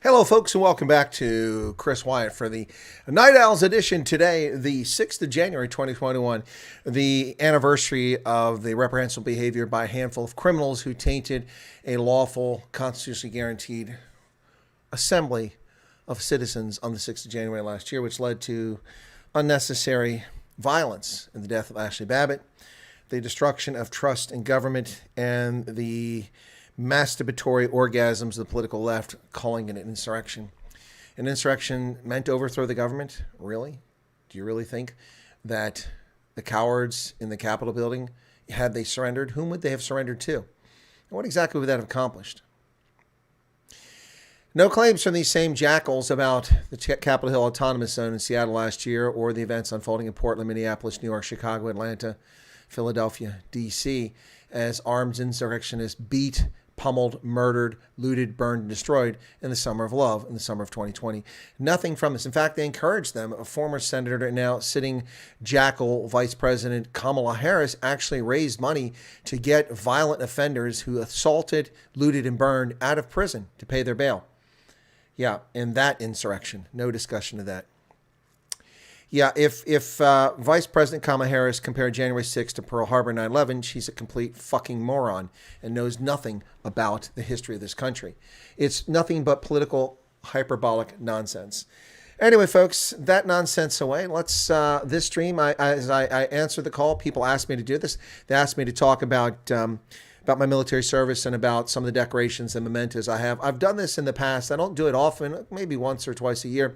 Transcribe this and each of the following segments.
Hello, folks, and welcome back to Chris Wyatt for the Night Owls edition today, the 6th of January, 2021, the anniversary of the reprehensible behavior by a handful of criminals who tainted a lawful, constitutionally guaranteed assembly of citizens on the 6th of January last year, which led to unnecessary violence and the death of Ashley Babbitt, the destruction of trust in government, and the masturbatory orgasms of the political left, calling it an insurrection. An insurrection meant to overthrow the government? Really? Do you really think that the cowards in the Capitol building, had they surrendered, whom would they have surrendered to? And what exactly would that have accomplished? No claims from these same jackals about the Capitol Hill Autonomous Zone in Seattle last year or the events unfolding in Portland, Minneapolis, New York, Chicago, Atlanta, Philadelphia, D.C. as armed insurrectionists beat, pummeled, murdered, looted, burned, and destroyed in the summer of love, in the summer of 2020. Nothing from this. In fact, they encouraged them. A former senator, now sitting jackal Vice President Kamala Harris, actually raised money to get violent offenders who assaulted, looted, and burned out of prison to pay their bail. Yeah, in that insurrection. No discussion of that. Yeah, if Vice President Kamala Harris compared January 6th to Pearl Harbor 9/11, she's a complete fucking moron and knows nothing about the history of this country. It's nothing but political hyperbolic nonsense. Anyway, folks, that nonsense away. Let's this stream. As I answer the call, people asked me to do this. They asked me to talk about my military service and about some of the decorations and mementos I have. I've done this in the past. I don't do it often, maybe once or twice a year.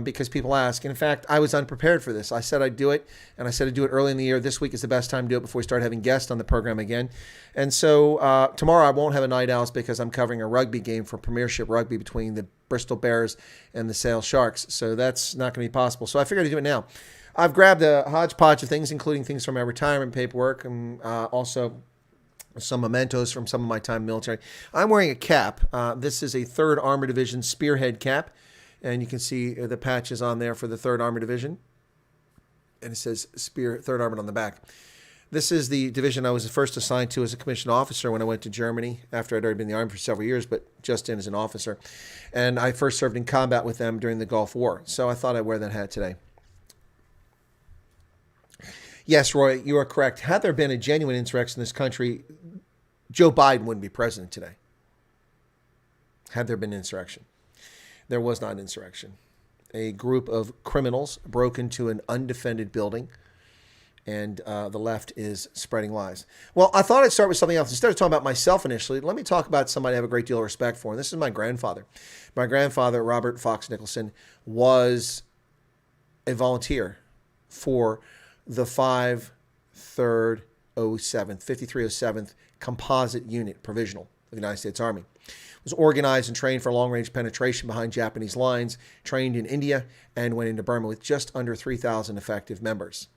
Because people ask. And in fact, I was unprepared for this. I said I'd do it, and I said I'd do it early in the year. This week is the best time to do it before we start having guests on the program again. And so tomorrow I won't have a Night Owls because I'm covering a rugby game for Premiership Rugby between the Bristol Bears and the Sale Sharks. So that's not going to be possible. So I figured I'd do it now. I've grabbed a hodgepodge of things, including things from my retirement paperwork and also some mementos from some of my time in the military. I'm wearing a cap. This is a 3rd Armored Division Spearhead cap. And you can see the patches on there for the 3rd Armored Division. And it says 3rd Armored on the back. This is the division I was first assigned to as a commissioned officer when I went to Germany after I'd already been in the Army for several years, but just in as an officer. And I first served in combat with them during the Gulf War. So I thought I'd wear that hat today. Yes, Roy, you are correct. Had there been a genuine insurrection in this country, Joe Biden wouldn't be president today. Had there been insurrection. There was not an insurrection. A group of criminals broke into an undefended building, and the left is spreading lies. Well, I thought I'd start with something else. Instead of talking about myself initially, let me talk about somebody I have a great deal of respect for, and this is my grandfather. My grandfather, Robert Fox Nicholson, was a volunteer for the 5307th Composite Unit, Provisional, of the United States Army. Was organized and trained for long-range penetration behind Japanese lines, trained in India, and went into Burma with just under 3,000 effective members.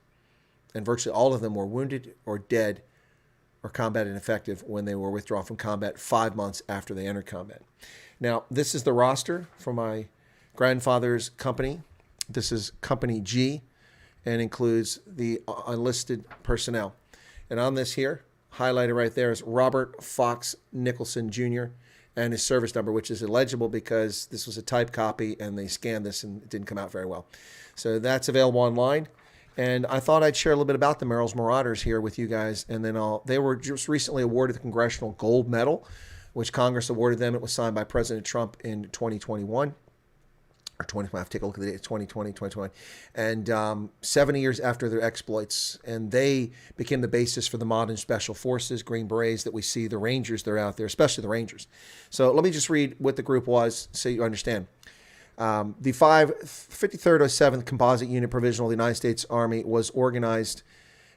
And virtually all of them were wounded or dead or combat ineffective when they were withdrawn from combat 5 months after they entered combat. Now, this is the roster for my grandfather's company. This is Company G and includes the enlisted personnel. And on this here, highlighted right there, is Robert Fox Nicholson, Jr., and his service number, which is illegible because this was a type copy and they scanned this and it didn't come out very well. So that's available online. And I thought I'd share a little bit about the Merrill's Marauders here with you guys. And then they were just recently awarded the Congressional Gold Medal, which Congress awarded them. It was signed by President Trump in 2021. Or 2020, I have to take a look at the date, 2020. And 70 years after their exploits. And they became the basis for the modern special forces, Green Berets that we see, the Rangers that are out there, especially the Rangers. So let me just read what the group was so you understand. The 5307th Composite Unit Provisional of the United States Army was organized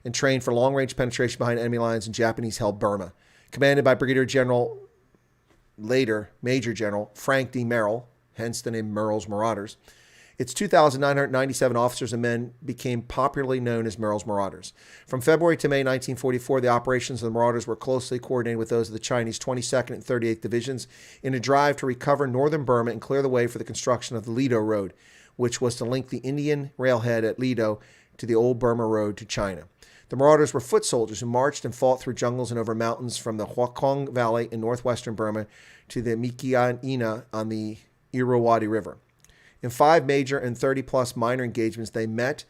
and trained for long-range penetration behind enemy lines in Japanese-held Burma. Commanded by Brigadier General, later Major General, Frank D. Merrill, hence the name Merrill's Marauders. Its 2,997 officers and men became popularly known as Merrill's Marauders. From February to May 1944, the operations of the Marauders were closely coordinated with those of the Chinese 22nd and 38th Divisions in a drive to recover northern Burma and clear the way for the construction of the Lido Road, which was to link the Indian railhead at Lido to the old Burma Road to China. The Marauders were foot soldiers who marched and fought through jungles and over mountains from the Huakong Valley in northwestern Burma to the Mikiaina on the Irrawaddy River. In 5 major and 30-plus minor engagements, they met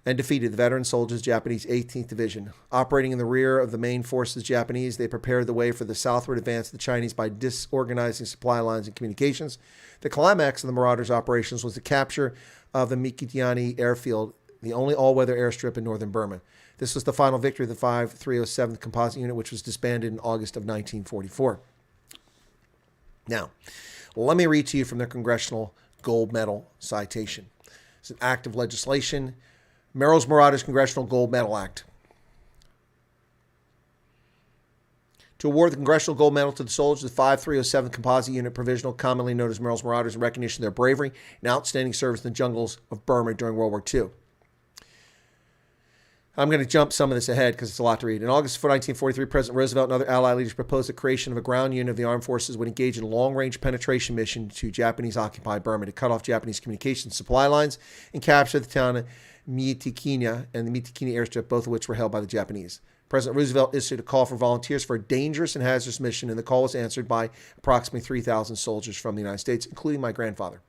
and defeated the veteran soldiers Japanese 18th Division. Operating in the rear of the main forces Japanese, they prepared the way for the southward advance of the Chinese by disorganizing supply lines and communications. The climax of the Marauders' operations was the capture of the Mikitiani airfield, the only all-weather airstrip in northern Burma. This was the final victory of the 5307th Composite Unit, which was disbanded in August of 1944. Now, let me read to you from the Congressional Gold Medal citation. It's an act of legislation, Merrill's Marauders Congressional Gold Medal Act. To award the Congressional Gold Medal to the soldiers of the 5307th Composite Unit Provisional, commonly known as Merrill's Marauders, in recognition of their bravery and outstanding service in the jungles of Burma during World War II. I'm going to jump some of this ahead because it's a lot to read. In August of 1943, President Roosevelt and other Allied leaders proposed the creation of a ground unit of the armed forces would engage in a long-range penetration mission to Japanese-occupied Burma to cut off Japanese communications supply lines and capture the town of Mitikina and the Mitikini airstrip, both of which were held by the Japanese. President Roosevelt issued a call for volunteers for a dangerous and hazardous mission, and the call was answered by approximately 3,000 soldiers from the United States, including my grandfather.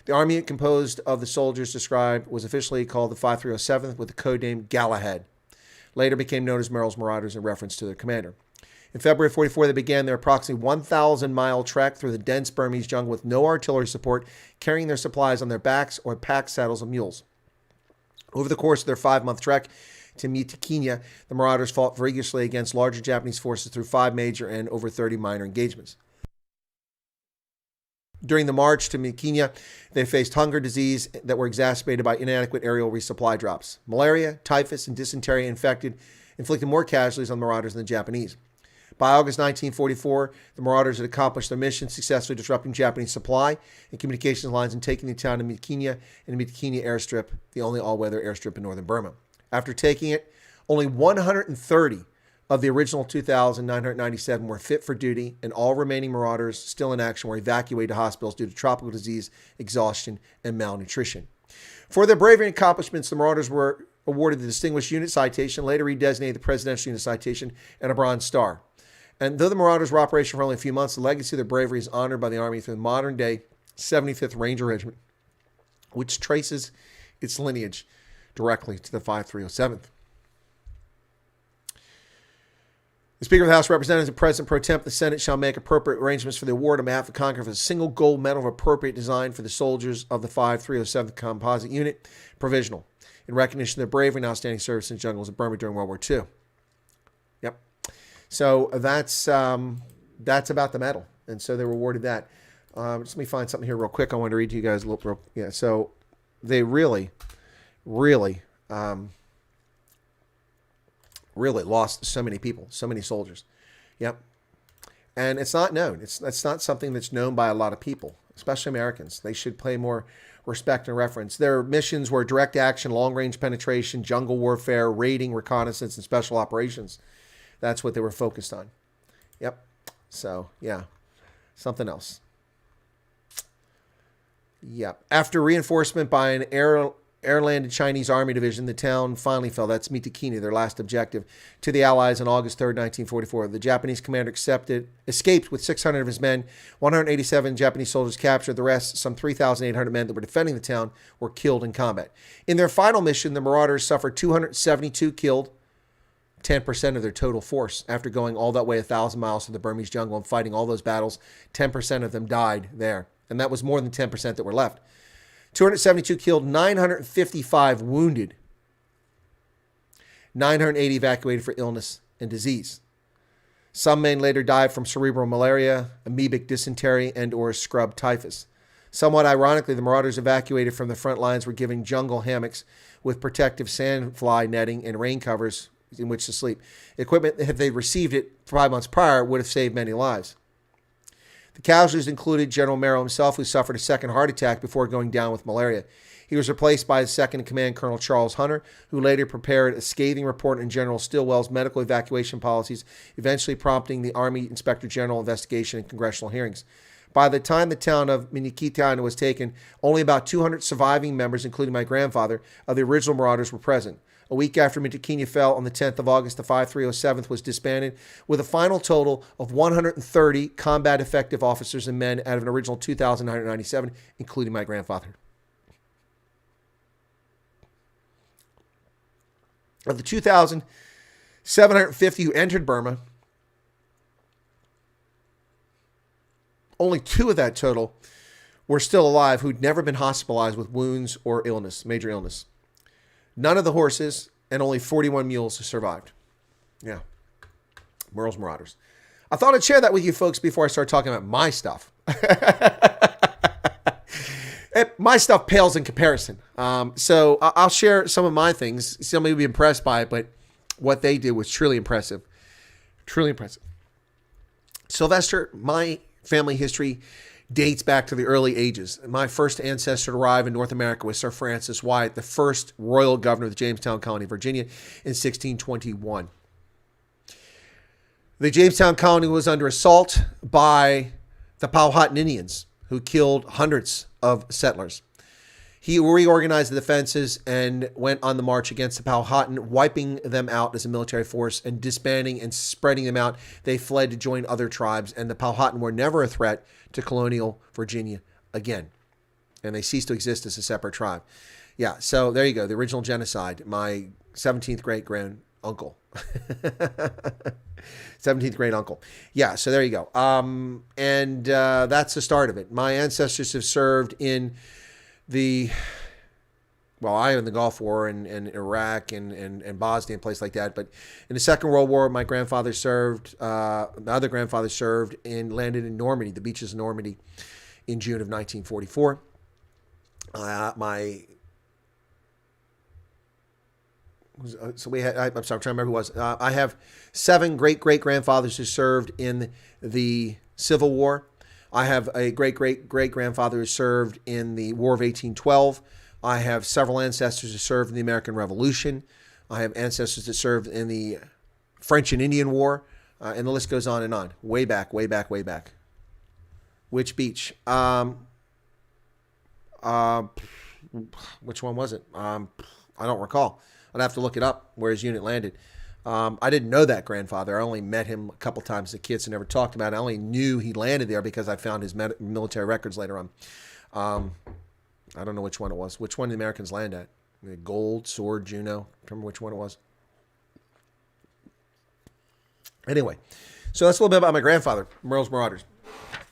The army composed of the soldiers described was officially called the 5307th with the code name Galahad. Later became known as Merrill's Marauders in reference to their commander. In February of 1944, they began their approximately 1,000-mile trek through the dense Burmese jungle with no artillery support, carrying their supplies on their backs or pack saddles of mules. Over the course of their 5-month trek to Mitikinia, the Marauders fought vigorously against larger Japanese forces through 5 major and over 30 minor engagements. During the march to Mikinia, they faced hunger, disease that were exacerbated by inadequate aerial resupply drops. Malaria, typhus, and dysentery inflicted more casualties on the Marauders than the Japanese. By August 1944, the Marauders had accomplished their mission, successfully disrupting Japanese supply and communications lines and taking the town of Mikinia and the Mikinia airstrip, the only all-weather airstrip in northern Burma. After taking it, only 130 of the original 2,997 were fit for duty, and all remaining Marauders still in action were evacuated to hospitals due to tropical disease, exhaustion, and malnutrition. For their bravery and accomplishments, the Marauders were awarded the Distinguished Unit Citation, later redesignated the Presidential Unit Citation, and a Bronze Star. And though the Marauders were operational for only a few months, the legacy of their bravery is honored by the Army through the modern-day 75th Ranger Regiment, which traces its lineage directly to the 5307th. The Speaker of the House of Representatives and President Pro Tem, the Senate shall make appropriate arrangements for the award on behalf of Congress of a single gold medal of appropriate design for the soldiers of the 5307th Composite Unit, Provisional, in recognition of their bravery and outstanding service in the jungles of Burma during World War II. Yep. So that's about the medal. And so they were awarded that. Just let me find something here real quick. I want to read to you guys a little. Yeah. So they really lost so many people, so many soldiers. Yep. And it's not known. That's not something that's known by a lot of people, especially Americans. They should pay more respect and reference. Their missions were direct action, long-range penetration, jungle warfare, raiding, reconnaissance, and special operations. That's what they were focused on. Yep. So, yeah. Something else. Yep. After reinforcement by an air-landed Chinese Army division, the town finally fell. That's Mitikini, their last objective, to the Allies on August 3rd, 1944. The Japanese commander escaped with 600 of his men. 187 Japanese soldiers captured. The rest, some 3,800 men that were defending the town, were killed in combat. In their final mission, the Marauders suffered 272 killed, 10% of their total force. After going all that way 1,000 miles through the Burmese jungle and fighting all those battles, 10% of them died there. And that was more than 10% that were left. 272 killed, 955 wounded, 980 evacuated for illness and disease. Some men later died from cerebral malaria, amoebic dysentery, and or scrub typhus. Somewhat ironically, the Marauders evacuated from the front lines were given jungle hammocks with protective sandfly netting and rain covers in which to sleep. Equipment, if they received it 5 months prior, would have saved many lives. The casualties included General Merrill himself, who suffered a second heart attack before going down with malaria. He was replaced by his second-in-command, Colonel Charles Hunter, who later prepared a scathing report on General Stilwell's medical evacuation policies, eventually prompting the Army Inspector General investigation and congressional hearings. By the time the town of Minikitiana was taken, only about 200 surviving members, including my grandfather, of the original Marauders were present. A week after Mitaquina fell on the 10th of August, the 5307th was disbanded with a final total of 130 combat effective officers and men out of an original 2,997, including my grandfather. Of the 2,750 who entered Burma, only 2 of that total were still alive who'd never been hospitalized with wounds or illness, major illness. None of the horses and only 41 mules survived. Yeah. Merrill's Marauders. I thought I'd share that with you folks before I start talking about my stuff. My stuff pales in comparison. So I'll share some of my things. Somebody will be impressed by it, but what they did was truly impressive. Truly impressive. Sylvester, my family history dates back to the early ages. My first ancestor to arrive in North America was Sir Francis Wyatt, the first royal governor of the Jamestown colony, Virginia, in 1621. The Jamestown colony was under assault by the Powhatan Indians, who killed hundreds of settlers. He reorganized the defenses and went on the march against the Powhatan, wiping them out as a military force and disbanding and spreading them out. They fled to join other tribes, and the Powhatan were never a threat to colonial Virginia again. And they ceased to exist as a separate tribe. Yeah, so there you go. The original genocide. My 17th great-grand-uncle. 17th great-uncle. Yeah, so there you go. And that's the start of it. My ancestors have served in I in the Gulf War and Iraq and Bosnia and places like that. But in the Second World War, my grandfather served, my other grandfather served and landed in Normandy, the beaches of Normandy, in June of 1944. I'm trying to remember who it was. I have 7 great-great-grandfathers who served in the Civil War. I have a great-great-great-grandfather who served in the War of 1812. I have several ancestors who served in the American Revolution. I have ancestors that served in the French and Indian War. And the list goes on and on. Way back, way back, way back. Which beach? Which one was it? I don't recall. I'd have to look it up where his unit landed. I didn't know that grandfather. I only met him a couple times as a kid, so never talked about it. I only knew he landed there because I found his military records later on. I don't know which one it was. Which one did the Americans land at? Gold, Sword, Juno. Remember which one it was? Anyway, so that's a little bit about my grandfather, Merrill's Marauders.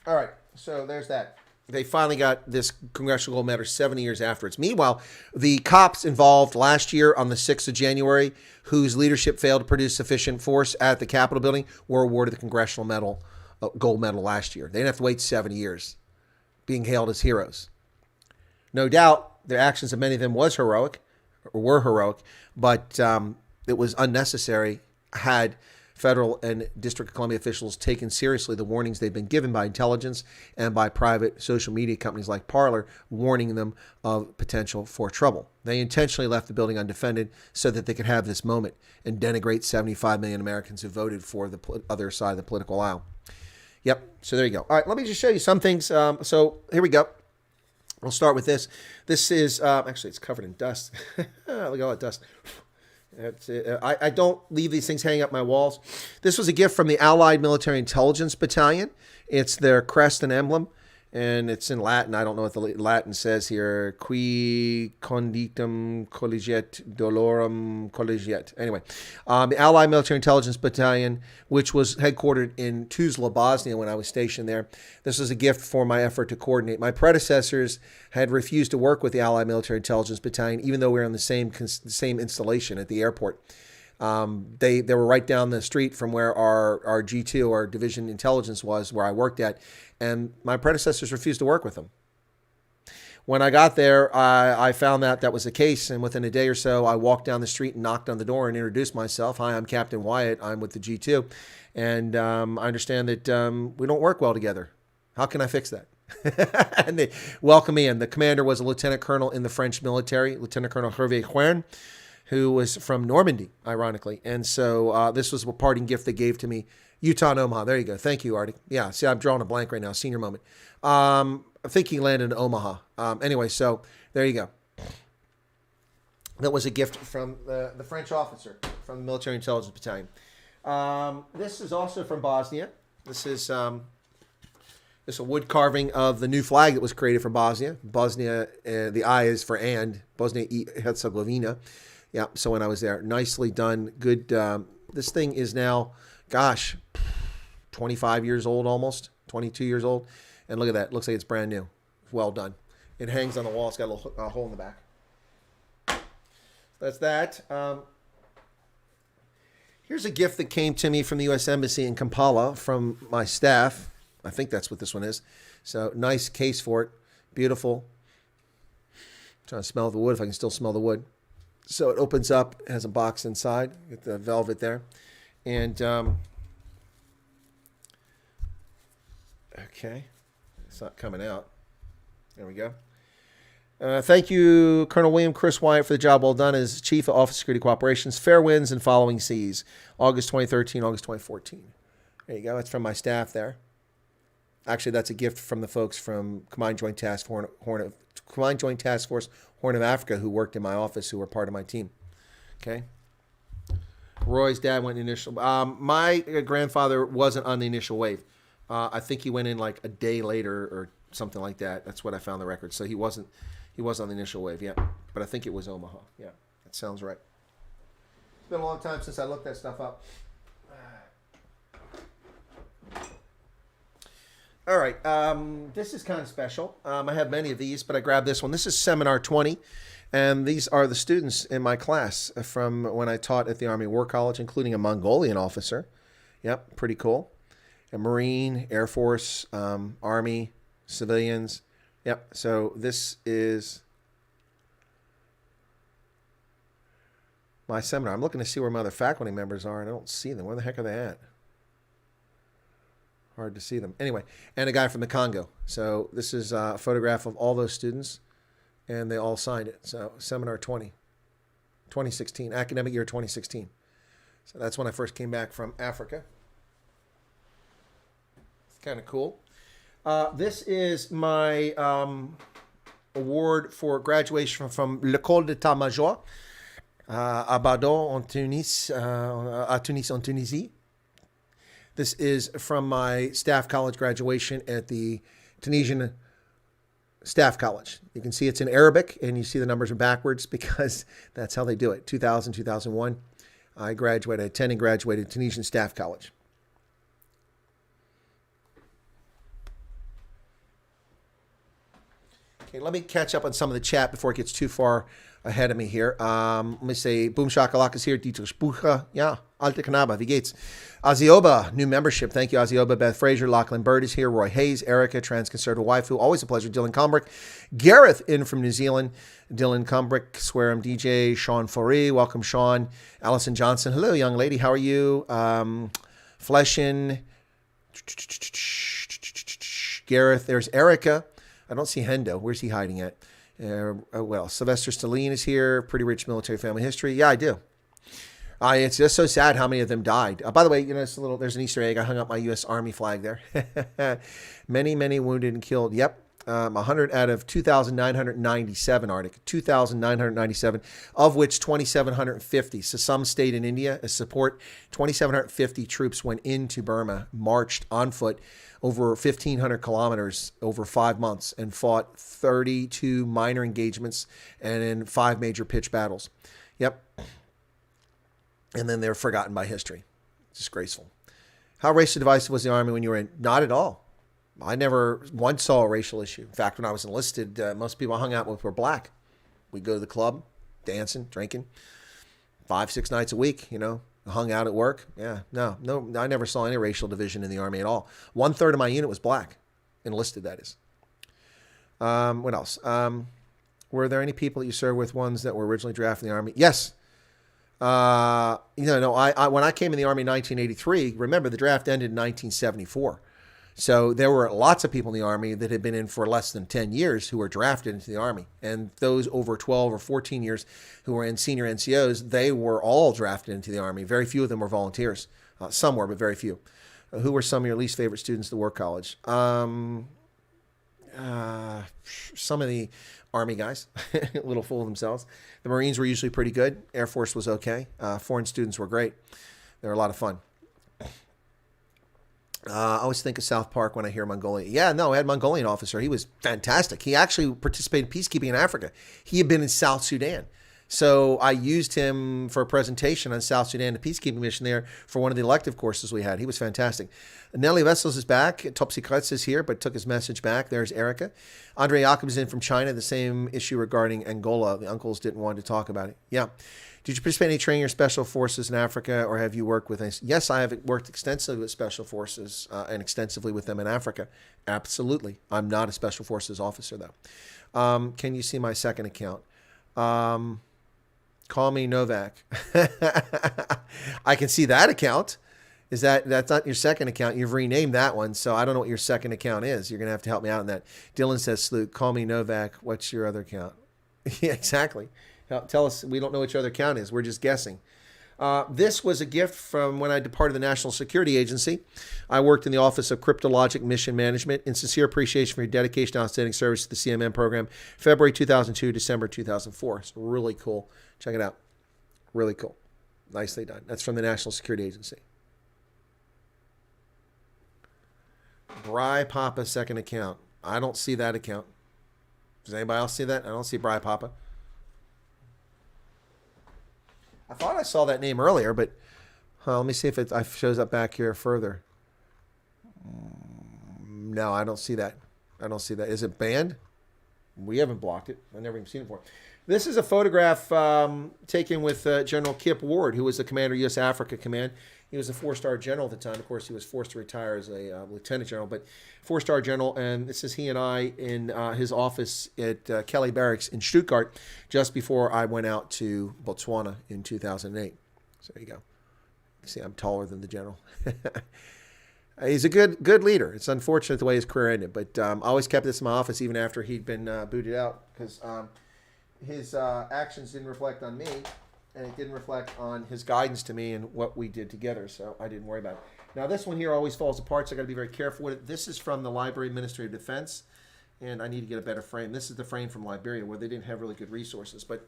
All right, so there's that. They finally got this Congressional Gold Medal 70 years afterwards. Meanwhile, the cops involved last year on the 6th of January, whose leadership failed to produce sufficient force at the Capitol building, were awarded the Congressional Gold Medal last year. They didn't have to wait 70 years, being hailed as heroes. No doubt, the actions of many of them were heroic, but it was unnecessary had federal and District of Columbia officials taken seriously the warnings they've been given by intelligence and by private social media companies like Parler, warning them of potential for trouble. They intentionally left the building undefended so that they could have this moment and denigrate 75 million Americans who voted for the other side of the political aisle. Yep, so there you go. All right, let me just show you some things. So here we go. We'll start with this. This is, actually, it's covered in dust. Look at all that dust. I don't leave these things hanging up my walls. This was a gift from the Allied Military Intelligence Battalion. It's their crest and emblem, and it's in Latin. I don't know what the Latin says here. Qui conditum collegiet dolorum collegiet. Anyway, the Allied Military Intelligence Battalion, which was headquartered in Tuzla, Bosnia, when I was stationed there. This was a gift for my effort to coordinate. My predecessors had refused to work with the Allied Military Intelligence Battalion, even though we were on the same installation at the airport. They were right down the street from where our G2, our Division Intelligence was, where I worked at, and my predecessors refused to work with them. When I got there, I found that was the case, and within a day or so, I walked down the street and knocked on the door and introduced myself. Hi, I'm Captain Wyatt. I'm with the G2, and I understand that we don't work well together. How can I fix that? And they welcomed me in. The commander was a lieutenant colonel in the French military, Lieutenant Colonel Hervé Juin, who was from Normandy, ironically. And so this was a parting gift they gave to me. Utah and Omaha. There you go. Thank you, Artie. Yeah, see, I'm drawing a blank right now. Senior moment. I think he landed in Omaha. Anyway, so there you go. That was a gift from the French officer from the Military Intelligence Battalion. This is also from Bosnia. This is a wood carving of the new flag that was created for Bosnia. Bosnia, the I is for and, Bosnia y Herzegovina. Yeah, so when I was there, nicely done. Good. This thing is now, gosh, 25 years old almost, 22 years old. And look at that. Looks like it's brand new. Well done. It hangs on the wall. It's got a little hole in the back. That's that. Here's a gift that came to me from the U.S. Embassy in Kampala from my staff. I think that's what this one is. So nice case for it. Beautiful. I'm trying to smell the wood if I can still smell the wood. So it opens up. It has a box inside. Get the velvet there. And, okay. It's not coming out. There we go. Thank you, Colonel William Chris Wyatt, for the job well done as Chief of Office of Security Cooperations. Fair winds and following seas. August 2013, August 2014. There you go. That's from my staff there. Actually, that's a gift from the folks from Combined Joint Task Force Horn of Africa who worked in my office, who were part of my team. Okay. Roy's dad went initial. My grandfather wasn't on the initial wave. I think he went in like a day later or something like that. That's what I found the record. So he wasn't on the initial wave, yeah. But I think it was Omaha. Yeah, that sounds right. It's been a long time since I looked that stuff up. All right, this is kind of special. I have many of these, but I grabbed this one. This is Seminar 20, and these are the students in my class from when I taught at the Army War College, including a Mongolian officer. Yep, pretty cool. A Marine, Air Force, Army, civilians. Yep, so this is my seminar. I'm looking to see where my other faculty members are, and I don't see them. Where the heck are they at? Hard to see them. Anyway, and a guy from the Congo. So this is a photograph of all those students, and they all signed it. So Seminar 2016, academic year 2016. So that's when I first came back from Africa. It's kind of cool. This is my award for graduation from l'École d'État-Major à Badon, en Tunis, à Tunis, en Tunisie. This is from my staff college graduation at the Tunisian Staff College. You can see it's in Arabic, and you see the numbers are backwards because that's how they do it. 2000, 2001, I attended graduated Tunisian Staff College. Okay, let me catch up on some of the chat before it gets too far ahead of me here. Let me say, Boom Shakalaka is here. Dietrich Bucher. Yeah, Alte Kanaba, wie geht's? Azioba, new membership. Thank you, Azioba. Beth Fraser, Lachlan Bird is here. Roy Hayes, Erica, Transconservative Waifu. Always a pleasure. Dylan Combrick. Gareth in from New Zealand. Dylan Combrick, Swearum DJ. Sean Foree. Welcome, Sean. Allison Johnson. Hello, young lady. How are you? Fleshin. Gareth. There's Erica. I don't see Hendo. Where's he hiding at? Well, Sylvester Stalline is here. Pretty rich military family history. Yeah, I do. It's just so sad how many of them died. By the way, you know, there's an Easter egg. I hung up my U.S. Army flag there. Many, many wounded and killed. Yep. 100 out of 2,997, Arctic. 2,997, of which 2,750. So some stayed in India as support. 2,750 troops went into Burma, marched on foot over 1,500 kilometers over 5 months and fought 32 minor engagements and in 5 major pitched battles. Yep. And then they're forgotten by history. Disgraceful. How racially divisive was the Army when you were in? Not at all. I never once saw a racial issue. In fact, when I was enlisted, most people I hung out with were black. We'd go to the club, dancing, drinking, 5-6 nights a week, you know. Hung out at work. Yeah, no, I never saw any racial division in the Army at all. 1/3 of my unit was black, enlisted, that is. What else? Were there any people that you served with, ones that were originally drafted in the Army? Yes. I when I came in the Army in 1983, remember the draft ended in 1974. So there were lots of people in the Army that had been in for less than 10 years who were drafted into the Army. And those over 12 or 14 years who were in senior NCOs, they were all drafted into the Army. Very few of them were volunteers. Some were, but very few. Who were some of your least favorite students at the War College? some of the Army guys, a little full of themselves. The Marines were usually pretty good. Air Force was okay. Foreign students were great. They were a lot of fun. I always think of South Park when I hear Mongolia. Yeah, no, I had a Mongolian officer. He was fantastic. He actually participated in peacekeeping in Africa. He had been in South Sudan. So I used him for a presentation on South Sudan, the peacekeeping mission there for one of the elective courses we had. He was fantastic. Nelly Vessels is back. Top Secrets is here, but took his message back. There's Erica. Andre Jakob is in from China. The same issue regarding Angola. The uncles didn't want to talk about it. Yeah. Did you participate in any training or special forces in Africa, or have you worked with any? Yes, I have worked extensively with special forces and extensively with them in Africa. Absolutely. I'm not a special forces officer, though. Can you see my second account? Call me Novak. I can see that account. That's not your second account? You've renamed that one, so I don't know what your second account is. You're going to have to help me out on that. Dylan says, Sloot, call me Novak. What's your other account? Yeah, exactly. Tell us. We don't know what your other account is. We're just guessing. This was a gift from when I departed the National Security Agency. I worked in the Office of Cryptologic Mission Management. In sincere appreciation for your dedication and outstanding service to the CMM program, February 2002, December 2004. It's really cool. Check it out. Really cool. Nicely done. That's from the National Security Agency. Bry Papa second account. I don't see that account. Does anybody else see that? I don't see Bry Papa. I thought I saw that name earlier, but let me see if it shows up back here further. No, I don't see that. I don't see that. Is it banned? We haven't blocked it. I've never even seen it before. This is a photograph taken with General Kip Ward, who was the commander of U.S. Africa Command. He was a four-star general at the time. Of course, he was forced to retire as a lieutenant general, but four-star general. And this is he and I in his office at Kelly Barracks in Stuttgart just before I went out to Botswana in 2008. So there you go. You see, I'm taller than the general. He's a good leader. It's unfortunate the way his career ended, but I always kept this in my office even after he'd been booted out because his actions didn't reflect on me. And it didn't reflect on his guidance to me and what we did together, so I didn't worry about it. Now, this one here always falls apart, so I got to be very careful with it. This is from the Library Ministry of Defense, and I need to get a better frame. This is the frame from Liberia, where they didn't have really good resources. But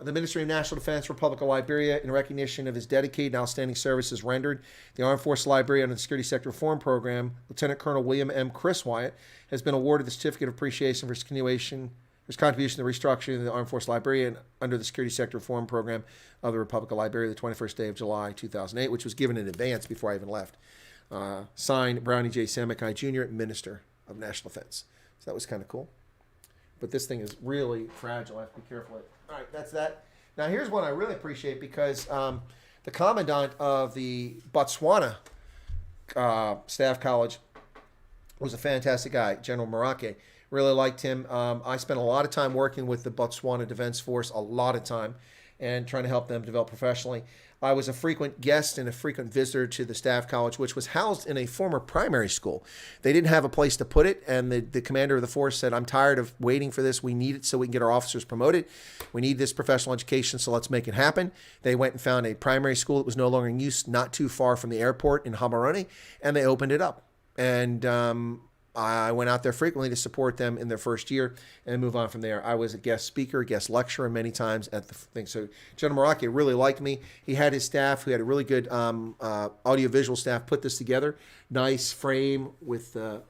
the Ministry of National Defense, Republic of Liberia, in recognition of his dedicated and outstanding services rendered, the Armed Forces Liberia under the Security Sector Reform Program, Lieutenant Colonel William M. Chris Wyatt has been awarded the Certificate of Appreciation for his contribution to the restructuring of the Armed Forces Liberia under the Security Sector Reform Program of the Republic of Liberia, the 21st day of July, 2008, which was given in advance before I even left. Signed, Brownie J. Samakai Jr., Minister of National Defense. So that was kind of cool. But this thing is really fragile. I have to be careful with it. All right, that's that. Now, here's one I really appreciate because the commandant of the Botswana Staff College was a fantastic guy, General Rotc. Really liked him. I spent a lot of time working with the Botswana Defense Force, a lot of time, and trying to help them develop professionally. I was a frequent guest and a frequent visitor to the Staff College, which was housed in a former primary school. They didn't have a place to put it, and the commander of the force said, I'm tired of waiting for this. We need it so we can get our officers promoted. We need this professional education, so let's make it happen. They went and found a primary school that was no longer in use, not too far from the airport in Gaborone, and they opened it up. And I went out there frequently to support them in their first year and move on from there. I was a guest speaker, guest lecturer many times at the thing. So General Rotc really liked me. He had his staff, who had a really good audiovisual staff, put this together. Nice frame with the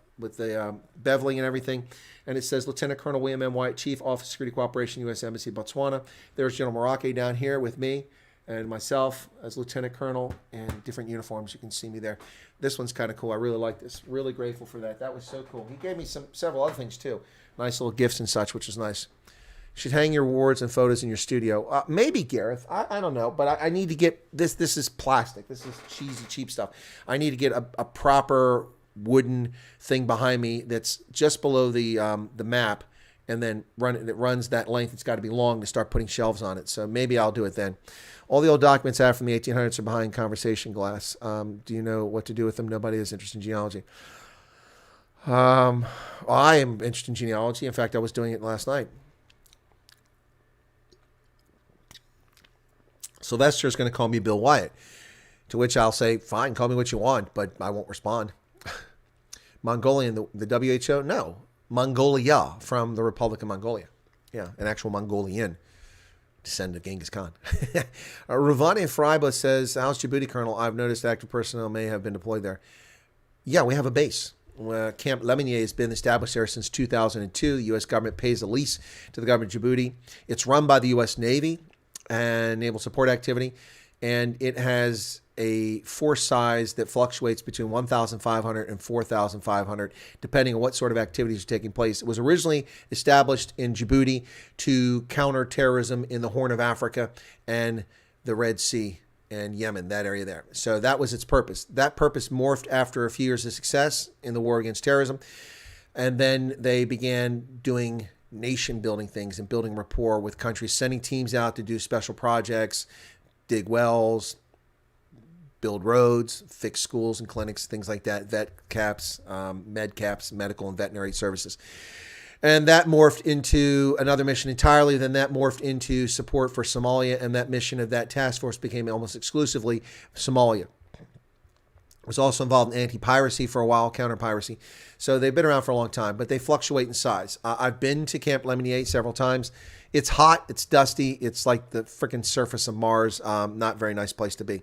beveling and everything. And it says, Lieutenant Colonel William M. White, Chief Office of Security Cooperation, U.S. Embassy, Botswana. There's General Rotc down here with me and myself as Lieutenant Colonel and different uniforms. You can see me there. This one's kind of cool. I really like this. Really grateful for that. That was so cool. He gave me several other things too. Nice little gifts and such, which is nice. You should hang your awards and photos in your studio. Maybe, Gareth. I don't know. But I need to get this. This is plastic. This is cheesy, cheap stuff. I need to get a proper wooden thing behind me that's just below the map, and then it runs that length. It's got to be long to start putting shelves on it. So maybe I'll do it then. All the old documents I have from the 1800s are behind conversation glass. Do you know what to do with them? Nobody is interested in genealogy. I am interested in genealogy. In fact, I was doing it last night. Sylvester's going to call me Bill Wyatt, to which I'll say, fine, call me what you want, but I won't respond. Mongolian, the WHO? No. Mongolia, from the Republic of Mongolia. Yeah, an actual Mongolian descendant of Genghis Khan. Ravani Freiba says, how's Djibouti, Colonel? I've noticed active personnel may have been deployed there. Yeah, we have a base. Camp Lemonnier has been established there since 2002. The U.S. government pays a lease to the government of Djibouti. It's run by the U.S. Navy and Naval Support Activity, and it has a force size that fluctuates between 1,500 and 4,500, depending on what sort of activities are taking place. It was originally established in Djibouti to counter terrorism in the Horn of Africa and the Red Sea and Yemen, that area there. So that was its purpose. That purpose morphed after a few years of success in the war against terrorism. And then they began doing nation-building things and building rapport with countries, sending teams out to do special projects, dig wells, build roads, fix schools and clinics, things like that, vet caps, med caps, medical and veterinary services. And that morphed into another mission entirely. Then that morphed into support for Somalia, and that mission of that task force became almost exclusively Somalia. Was also involved in anti-piracy for a while, counter-piracy. So they've been around for a long time, but they fluctuate in size. I've been to Camp Lemonnier several times. It's hot. It's dusty. It's like the freaking surface of Mars. Not a very nice place to be.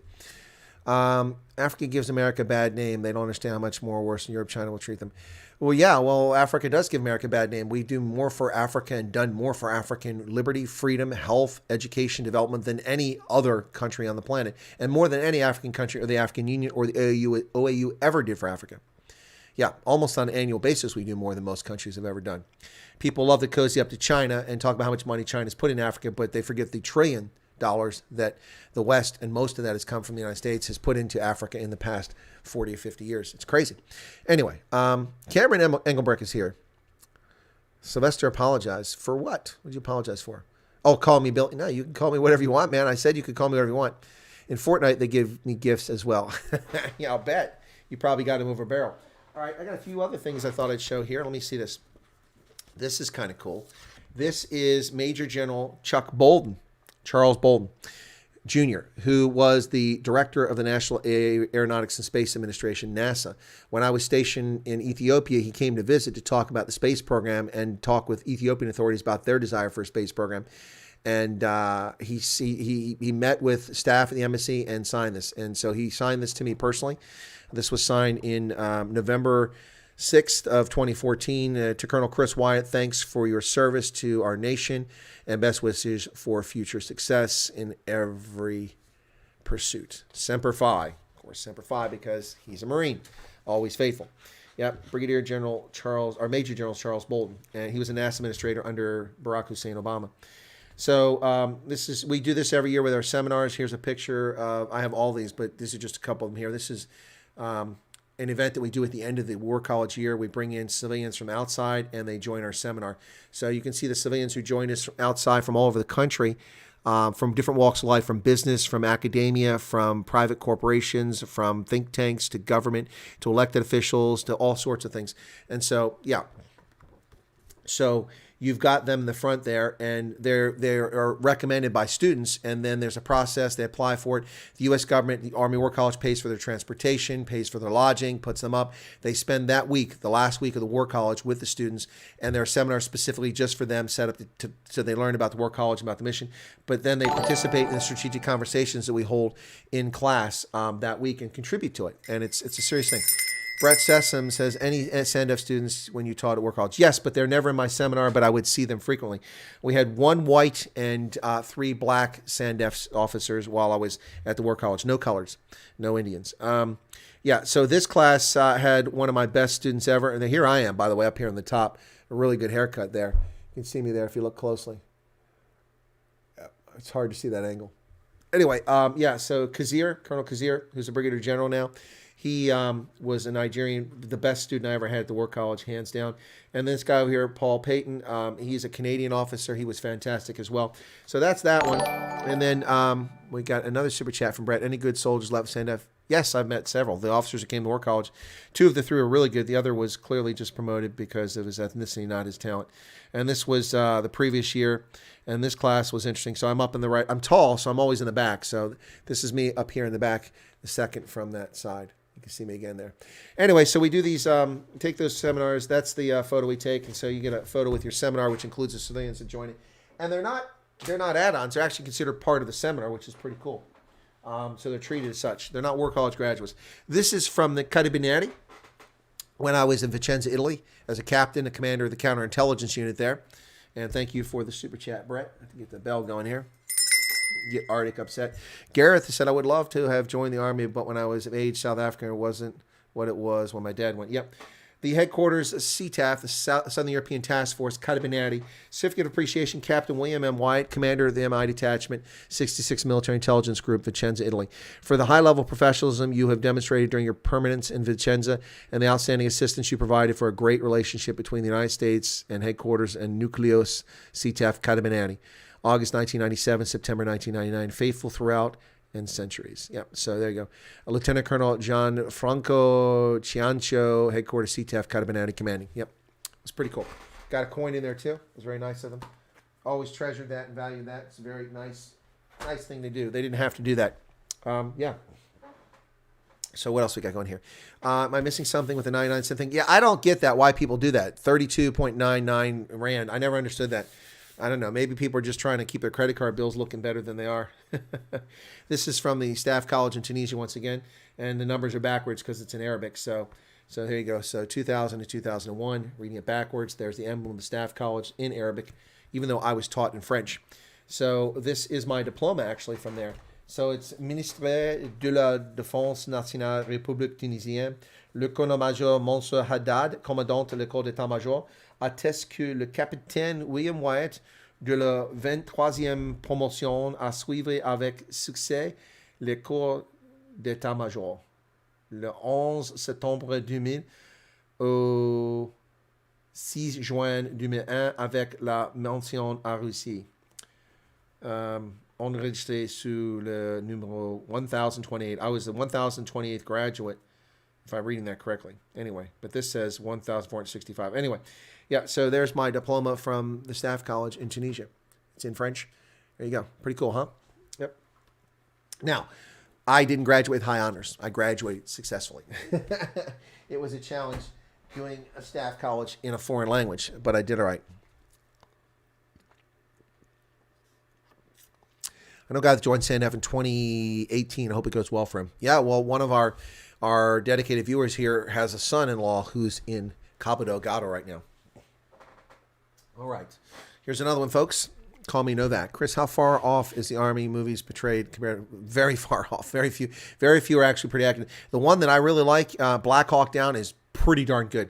Africa gives America a bad name. They don't understand how much more worse than Europe, China will treat them. Well, yeah, well, Africa does give America a bad name. We do more for Africa and done more for African liberty, freedom, health, education, development than any other country on the planet, and more than any African country or the African Union or the OAU ever did for Africa. Yeah, almost on an annual basis, we do more than most countries have ever done. People love to cozy up to China and talk about how much money China's put in Africa, but they forget the $1 trillion that the West, and most of that has come from the United States, has put into Africa in the past 40 or 50 years. It's crazy. Anyway, Cameron Engelbrecht is here. Sylvester apologized. For what? What did you apologize for? Oh, call me Bill. No, you can call me whatever you want, man. I said you could call me whatever you want. In Fortnite, they give me gifts as well. Yeah, I'll bet. You probably got him over a barrel. All right, I got a few other things I thought I'd show here. Let me see this. This is kind of cool. This is Major General Charles Bolden Jr., who was the director of the National Aeronautics and Space Administration, NASA. When I was stationed in Ethiopia, he came to visit to talk about the space program and talk with Ethiopian authorities about their desire for a space program. And he met with staff at the embassy and signed this. And so he signed this to me personally. This was signed in November 6th of 2014. To Colonel Chris Wyatt, thanks for your service to our nation and best wishes for future success in every pursuit. Semper Fi. Of course, Semper Fi, because he's a Marine, always faithful. Yep, Major General Charles Bolden, and he was a NASA administrator under Barack Hussein Obama. So we do this every year with our seminars. Here's a picture of, I have all these, but this is just a couple of them here. This is an event that we do at the end of the War College year. We bring in civilians from outside and they join our seminar. So you can see the civilians who join us from outside from all over the country, from different walks of life, from business, from academia, from private corporations, from think tanks to government, to elected officials, to all sorts of things. And so, yeah. So you've got them in the front there, and they are recommended by students, and then there's a process. They apply for it. The U.S. government, the Army War College, pays for their transportation, pays for their lodging, puts them up. They spend that week, the last week of the War College, with the students, and there are seminars specifically just for them set up so they learn about the War College, about the mission. But then they participate in the strategic conversations that we hold in class that week and contribute to it, and it's a serious thing. Brett Sessom says, any SANDF students when you taught at War College? Yes, but they're never in my seminar, but I would see them frequently. We had 1 white and 3 black SANDF officers while I was at the War College. No colors, no Indians. Yeah, so this class had one of my best students ever. And here I am, by the way, up here on the top. A really good haircut there. You can see me there if you look closely. Yeah, it's hard to see that angle. Anyway, yeah, so Colonel Kazir, who's a brigadier general now, he was a Nigerian, the best student I ever had at the War College, hands down. And this guy over here, Paul Payton, he's a Canadian officer. He was fantastic as well. So that's that one. And then we got another super chat from Brett. Any good soldiers left SANDF? Yes, I've met several. The officers who came to War College, 2 of the 3 were really good. The other was clearly just promoted because of his ethnicity, not his talent. And this was the previous year. And this class was interesting. So I'm up in the right. I'm tall, so I'm always in the back. So this is me up here in the back, the second from that side. You can see me again there. Anyway, so we do these, take those seminars. That's the photo we take. And so you get a photo with your seminar, which includes the civilians that join it. And they're not add-ons. They're actually considered part of the seminar, which is pretty cool. So they're treated as such. They're not war college graduates. This is from the Carabinieri when I was in Vicenza, Italy, as a captain, a commander of the counterintelligence unit there. And thank you for the super chat, Brett. I have to get the bell going here. Get Arctic upset. Gareth said, I would love to have joined the Army, but when I was of age, South Africa wasn't what it was when my dad went. Yep. The headquarters, CTAF, the Southern European Task Force, Carabinieri, Certificate of Appreciation, Captain William M. Wyatt, Commander of the MI Detachment, 66 Military Intelligence Group, Vicenza, Italy. For the high-level professionalism you have demonstrated during your permanence in Vicenza and the outstanding assistance you provided for a great relationship between the United States and headquarters and Nucleus CTAF Carabinieri. August 1997, September 1999, faithful throughout and centuries. Yep, so there you go. Lieutenant Colonel Gianfranco Ciancio, headquarters CTAF Carabinieri commanding. Yep, it's pretty cool. Got a coin in there too. It was very nice of them. Always treasured that and valued that. It's a very nice thing to do. They didn't have to do that. Yeah. So what else we got going here? Am I missing something with the 99 cent thing? Yeah, I don't get that, why people do that. 32.99 Rand. I never understood that. I don't know. Maybe people are just trying to keep their credit card bills looking better than they are. This is from the Staff College in Tunisia once again, and the numbers are backwards because it's in Arabic. So here you go. So 2000 to 2001, reading it backwards. There's the emblem of the Staff College in Arabic, even though I was taught in French. So this is my diploma actually from there. So it's Ministère de la Défense Nationale République Tunisienne. Le colonel-major Monsieur Haddad, commandant de l'école d'état-major, atteste que le capitaine William Wyatt de la 23e promotion a suivi avec succès l'école d'état-major le 11 septembre 2000 au 6 juin 2001 avec la mention à Russie. Enregistré sur le numéro 1028. I was the 1028th graduate, if I'm reading that correctly. Anyway, but this says 1,465. Anyway, yeah, so there's my diploma from the Staff College in Tunisia. It's in French. There you go. Pretty cool, huh? Yep. Now, I didn't graduate with high honors. I graduated successfully. It was a challenge doing a Staff College in a foreign language, but I did all right. I know a guy that joined SANDF in 2018. I hope it goes well for him. Yeah, well, one of our dedicated viewers here has a son-in-law who's in Cabo Delgado right now. All right. Here's another one, folks. Call me Novak. Chris, how far off is the Army movies portrayed? Very far off. Very few are actually pretty accurate. The one that I really like, Black Hawk Down, is pretty darn good.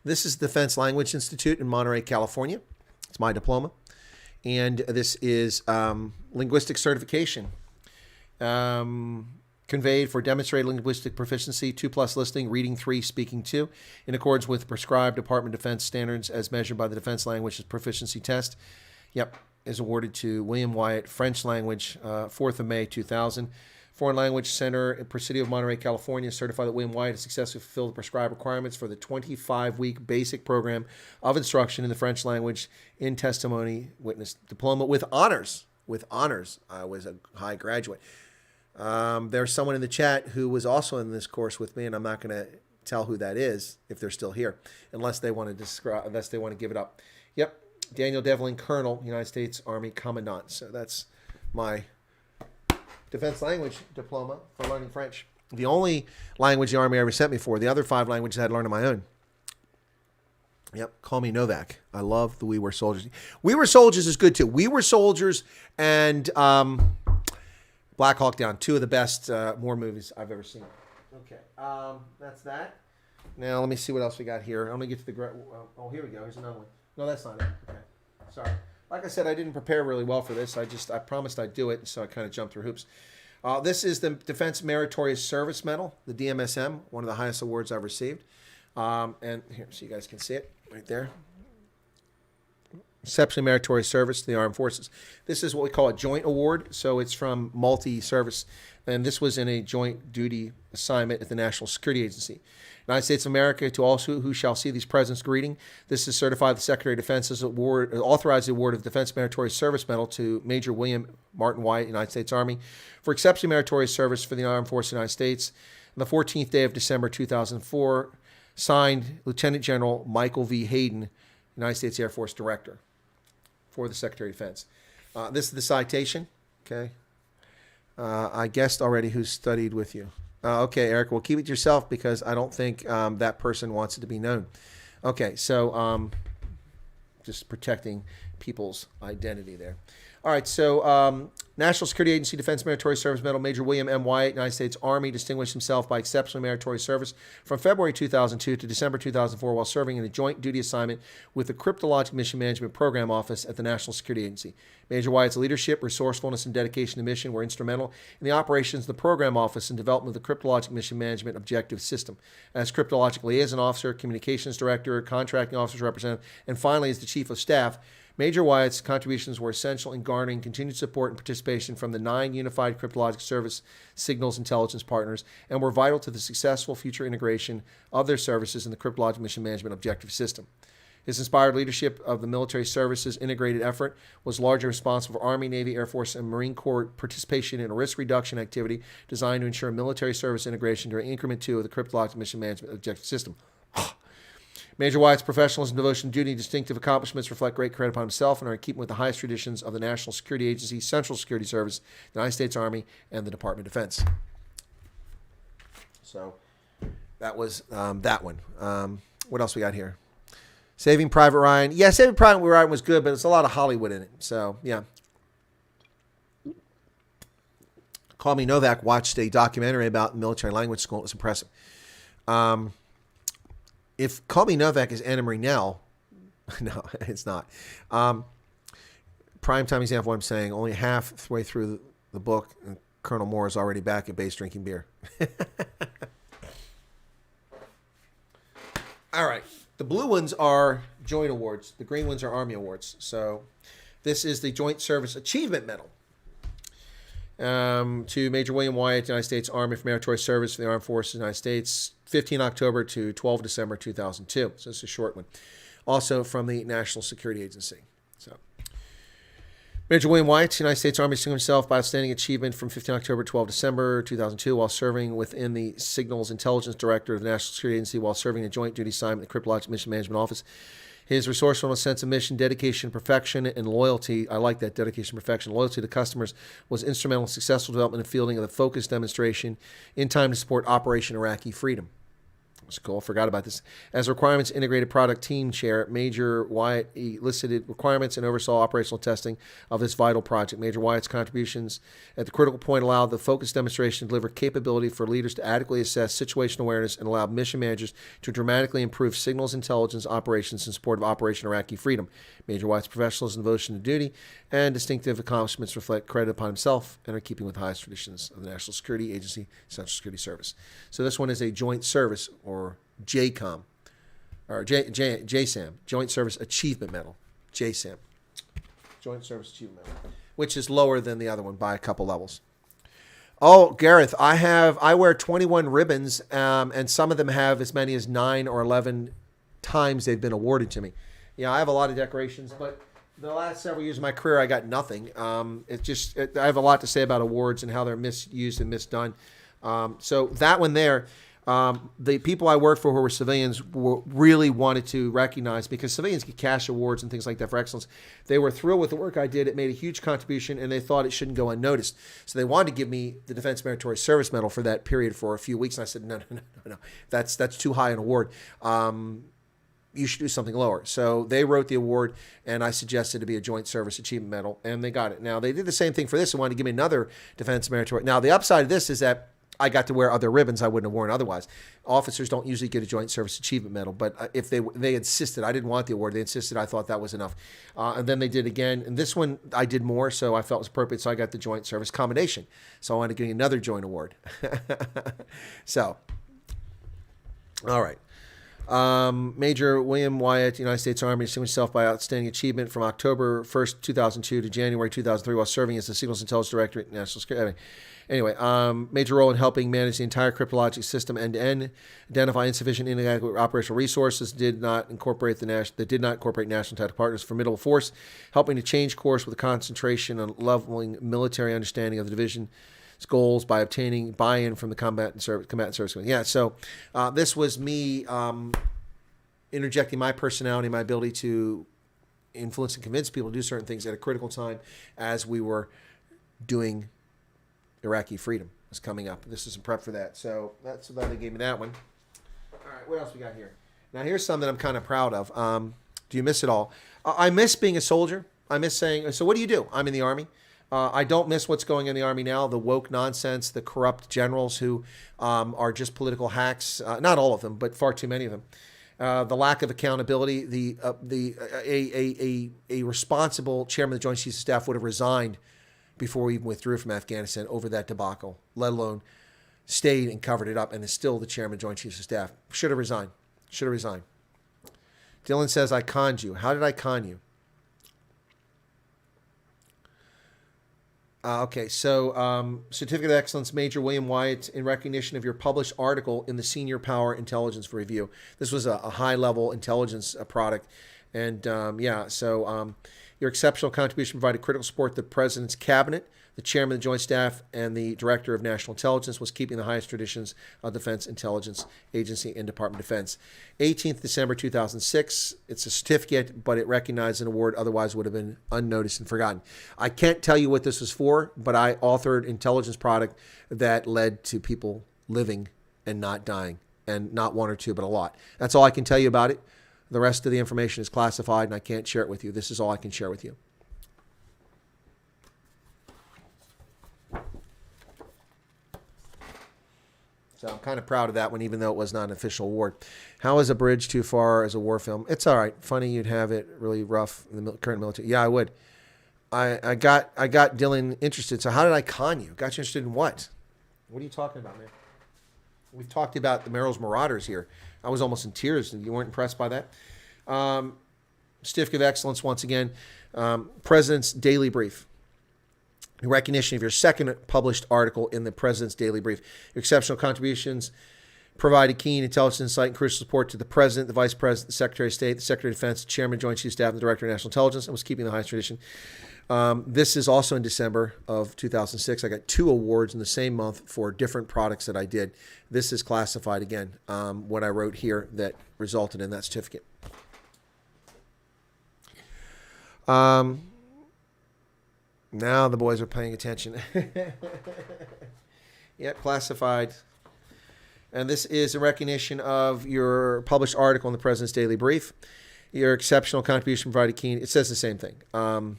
This is Defense Language Institute in Monterey, California. It's my diploma. And this is linguistic certification. Conveyed for demonstrated linguistic proficiency, 2+ listening, reading 3, speaking 2, in accordance with prescribed Department of Defense standards as measured by the Defense Language Proficiency Test. Yep, is awarded to William Wyatt, French language, 4th of May, 2000. Foreign Language Center, Presidio of Monterey, California, certified that William Wyatt has successfully fulfilled the prescribed requirements for the 25-week basic program of instruction in the French language in testimony witness diploma with honors. With honors. I was a high graduate. There's someone in the chat who was also in this course with me, and I'm not going to tell who that is if they're still here, unless they want to give it up. Yep, Daniel Devlin, Colonel, United States Army Commandant. So that's my Defense Language diploma for learning French. The only language the Army ever sent me for. The other 5 languages I had to learn on my own. Yep, call me Novak. I love the We Were Soldiers. We Were Soldiers is good too. We Were Soldiers and Black Hawk Down, 2 of the best war movies I've ever seen. Okay, that's that. Now let me see what else we got here. I'm gonna get to the. Oh, here we go. Here's another one. No, that's not it. Okay, sorry. Like I said, I didn't prepare really well for this. I promised I'd do it, so I kind of jumped through hoops. This is the Defense Meritorious Service Medal, the DMSM, one of the highest awards I've received. And here, so you guys can see it right there. Exceptionally meritorious service to the armed forces. This is what we call a joint award, so it's from multi-service, and this was in a joint duty assignment at the National Security Agency. United States of America, to all who shall see these presents greeting. This is certified the Secretary of Defense's award, authorized the award of Defense Meritorious Service Medal to Major William Martin Wyatt, United States Army, for exceptionally meritorious service for the Armed Forces of the United States. the 14th day of December 2004, signed Lieutenant General Michael V. Hayden, United States Air Force Director for the Secretary of Defense. This is the citation. Okay. I guessed already who studied with you. Okay, Eric, well, keep it to yourself because I don't think that person wants it to be known. Okay, so just protecting people's identity there. All right, so National Security Agency Defense Meritorious Service Medal, Major William M. Wyatt, United States Army, distinguished himself by exceptionally meritorious service from February 2002 to December 2004 while serving in a joint duty assignment with the Cryptologic Mission Management Program Office at the National Security Agency. Major Wyatt's leadership, resourcefulness, and dedication to mission were instrumental in the operations of the Program Office and development of the Cryptologic Mission Management Objective System. As Cryptologic Liaison Officer, Communications Director, Contracting Officer's Representative, and finally as the Chief of Staff, Major Wyatt's contributions were essential in garnering continued support and participation from the 9 unified cryptologic service signals intelligence partners and were vital to the successful future integration of their services in the Cryptologic Mission Management Objective System. His inspired leadership of the military services integrated effort was largely responsible for Army, Navy, Air Force, and Marine Corps participation in a risk reduction activity designed to ensure military service integration during Increment 2 of the Cryptologic Mission Management Objective System. Major Wyatt's professionalism, devotion, duty, and distinctive accomplishments reflect great credit upon himself and are in keeping with the highest traditions of the National Security Agency, Central Security Service, the United States Army, and the Department of Defense. So that was that one. What else we got here? Saving Private Ryan. Yeah, Saving Private Ryan was good, but there's a lot of Hollywood in it. So, yeah. Call Me Novak watched a documentary about military language school. It was impressive. If Call Me Novak is Anna Marie Nell, no, it's not. Prime time example of what I'm saying, only halfway through the book, and Colonel Moore is already back at base drinking beer. All right. The blue ones are joint awards. The green ones are Army awards. So this is the Joint Service Achievement Medal to Major William Wyatt, United States Army for meritorious service for the Armed Forces of the United States, 15 October to 12 December 2002. So it's a short one. Also from the National Security Agency. So Major William Wyatt, United States Army, distinguished himself by outstanding achievement from 15 October to 12 December 2002 while serving within the Signals Intelligence Director of the National Security Agency while serving a joint duty assignment at the Cryptologic Mission Management Office. His resourcefulness, sense of mission, dedication, perfection, and loyalty, I like that, dedication, perfection, loyalty to customers, was instrumental in successful development and fielding of the focused demonstration in time to support Operation Iraqi Freedom. That's cool. Forgot about this. As Requirements Integrated Product Team Chair, Major Wyatt elicited requirements and oversaw operational testing of this vital project. Major Wyatt's contributions at the critical point allowed the focused demonstration to deliver capability for leaders to adequately assess situational awareness and allowed mission managers to dramatically improve signals intelligence operations in support of Operation Iraqi Freedom. Major Wyatt's professionalism, devotion to duty, and distinctive accomplishments reflect credit upon himself and are keeping with the highest traditions of the National Security Agency, Central Security Service. So this one is a joint service, or JCOM, or JSAM, Joint Service Achievement Medal, JSAM, Joint Service Achievement Medal, which is lower than the other one by a couple levels. Oh, Gareth, I wear 21 ribbons, and some of them have as many as 9 or 11 times they've been awarded to me. Yeah, I have a lot of decorations, but the last several years of my career, I got nothing. I have a lot to say about awards and how they're misused and misdone. So that one there, the people I worked for who were civilians really wanted to recognize, because civilians get cash awards and things like that for excellence. They were thrilled with the work I did. It made a huge contribution, and they thought it shouldn't go unnoticed. So they wanted to give me the Defense Meritorious Service Medal for that period for a few weeks. And I said, no. That's too high an award. You should do something lower. So they wrote the award, and I suggested to be a Joint Service Achievement Medal, and they got it. Now, they did the same thing for this and wanted to give me another Defense Meritorious. Now, the upside of this is that I got to wear other ribbons I wouldn't have worn otherwise. Officers don't usually get a Joint Service Achievement Medal, but if they insisted, I didn't want the award. They insisted, I thought that was enough. And then they did again. And this one, I did more, so I felt it was appropriate, so I got the Joint Service Commendation. So I wanted to get another joint award. So, all right. Major William Wyatt, United States Army, distinguished himself by outstanding achievement from October 1st, 2002 to January 2003 while serving as the Signals Intelligence Director at National Security. Anyway, major role in helping manage the entire cryptologic system end-to-end, identify insufficient and inadequate operational resources, did not incorporate national tactical partners, formidable force, helping to change course with a concentration on leveling military understanding of the division goals by obtaining buy-in from the combatant service committee. Yeah, so this was me interjecting my personality, my ability to influence and convince people to do certain things at a critical time as we were doing Iraqi freedom was coming up. This is a prep for that. So that's why they gave me that one. All right, what else we got here? Now here's something I'm kind of proud of. Do you miss it all? I miss being a soldier. I miss saying, so what do you do? I'm in the Army. I don't miss what's going in the Army now, the woke nonsense, the corrupt generals who are just political hacks. Not all of them, but far too many of them. The lack of accountability. A responsible chairman of the Joint Chiefs of Staff would have resigned before we even withdrew from Afghanistan over that debacle, let alone stayed and covered it up and is still the chairman of the Joint Chiefs of Staff. Should have resigned. Should have resigned. Dylan says, I conned you. How did I con you? Okay, so Certificate of Excellence, Major William Wyatt, in recognition of your published article in the Senior Power Intelligence for Review. This was a high-level intelligence product. And, your exceptional contribution provided critical support to the President's Cabinet, the Chairman of the Joint Staff, and the Director of National Intelligence, was keeping the highest traditions of Defense Intelligence Agency and Department of Defense. 18th December 2006. It's a certificate, but it recognized an award otherwise would have been unnoticed and forgotten. I can't tell you what this was for, but I authored intelligence product that led to people living and not dying, and not one or two, but a lot. That's all I can tell you about it. The rest of the information is classified, and I can't share it with you. This is all I can share with you. So I'm kind of proud of that one, even though it was not an official award. How is A Bridge Too Far as a war film? It's all right. Funny you'd have it really rough in the current military. Yeah, I would. I got Dylan interested. So how did I con you? Got you interested in what? What are you talking about, man? We've talked about the Merrill's Marauders here. I was almost in tears. You weren't impressed by that? Certificate of Excellence, once again. President's Daily Brief. In recognition of your second published article in the President's Daily Brief. Your exceptional contributions provided keen intelligence insight and crucial support to the President, the Vice President, the Secretary of State, the Secretary of Defense, the Chairman of Joint Chiefs of Staff, and the Director of National Intelligence, and was keeping the highest tradition. This is also in December of 2006. I got 2 awards in the same month for different products that I did. This is classified again, what I wrote here that resulted in that certificate. Now the boys are paying attention. Yep, classified. And this is in recognition of your published article in the President's Daily Brief. Your exceptional contribution provided keen. It says the same thing. And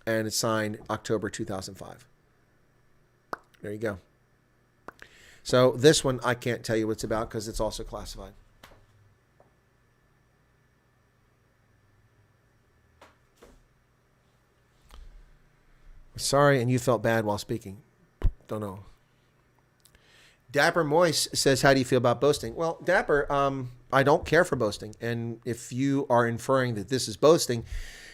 it's signed October 2005. There you go. So this one, I can't tell you what it's about because it's also classified. Sorry, and you felt bad while speaking. Don't know. Dapper Moise says, how do you feel about boasting? Well, Dapper, I don't care for boasting. And if you are inferring that this is boasting,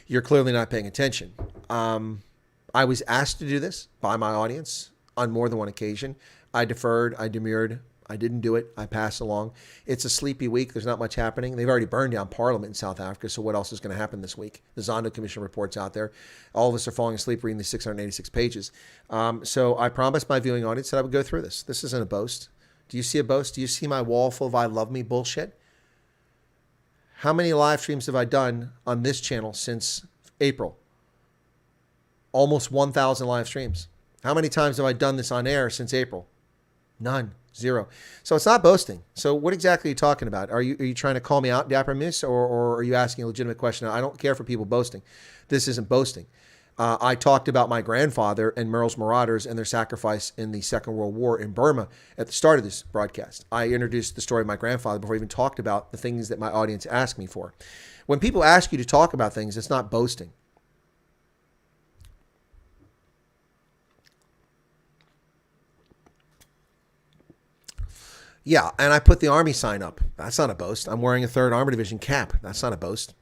you're clearly not paying attention. I was asked to do this by my audience on more than one occasion. I deferred. I demurred. I didn't do it. I passed along. It's a sleepy week. There's not much happening. They've already burned down Parliament in South Africa, so what else is going to happen this week? The Zondo Commission report's out there. All of us are falling asleep reading the 686 pages. So I promised my viewing audience that I would go through this. This isn't a boast. Do you see a boast? Do you see my wall full of I love me bullshit? How many live streams have I done on this channel since April? Almost 1,000 live streams. How many times have I done this on air since April? None. 0. So it's not boasting. So what exactly are you talking about? Are you trying to call me out, Dapper Moose, or are you asking a legitimate question? I don't care for people boasting. This isn't boasting. I talked about my grandfather and Merrill's Marauders and their sacrifice in the Second World War in Burma at the start of this broadcast. I introduced the story of my grandfather before I even talked about the things that my audience asked me for. When people ask you to talk about things, it's not boasting. Yeah, and I put the Army sign up. That's not a boast. I'm wearing a 3rd Armor Division cap. That's not a boast.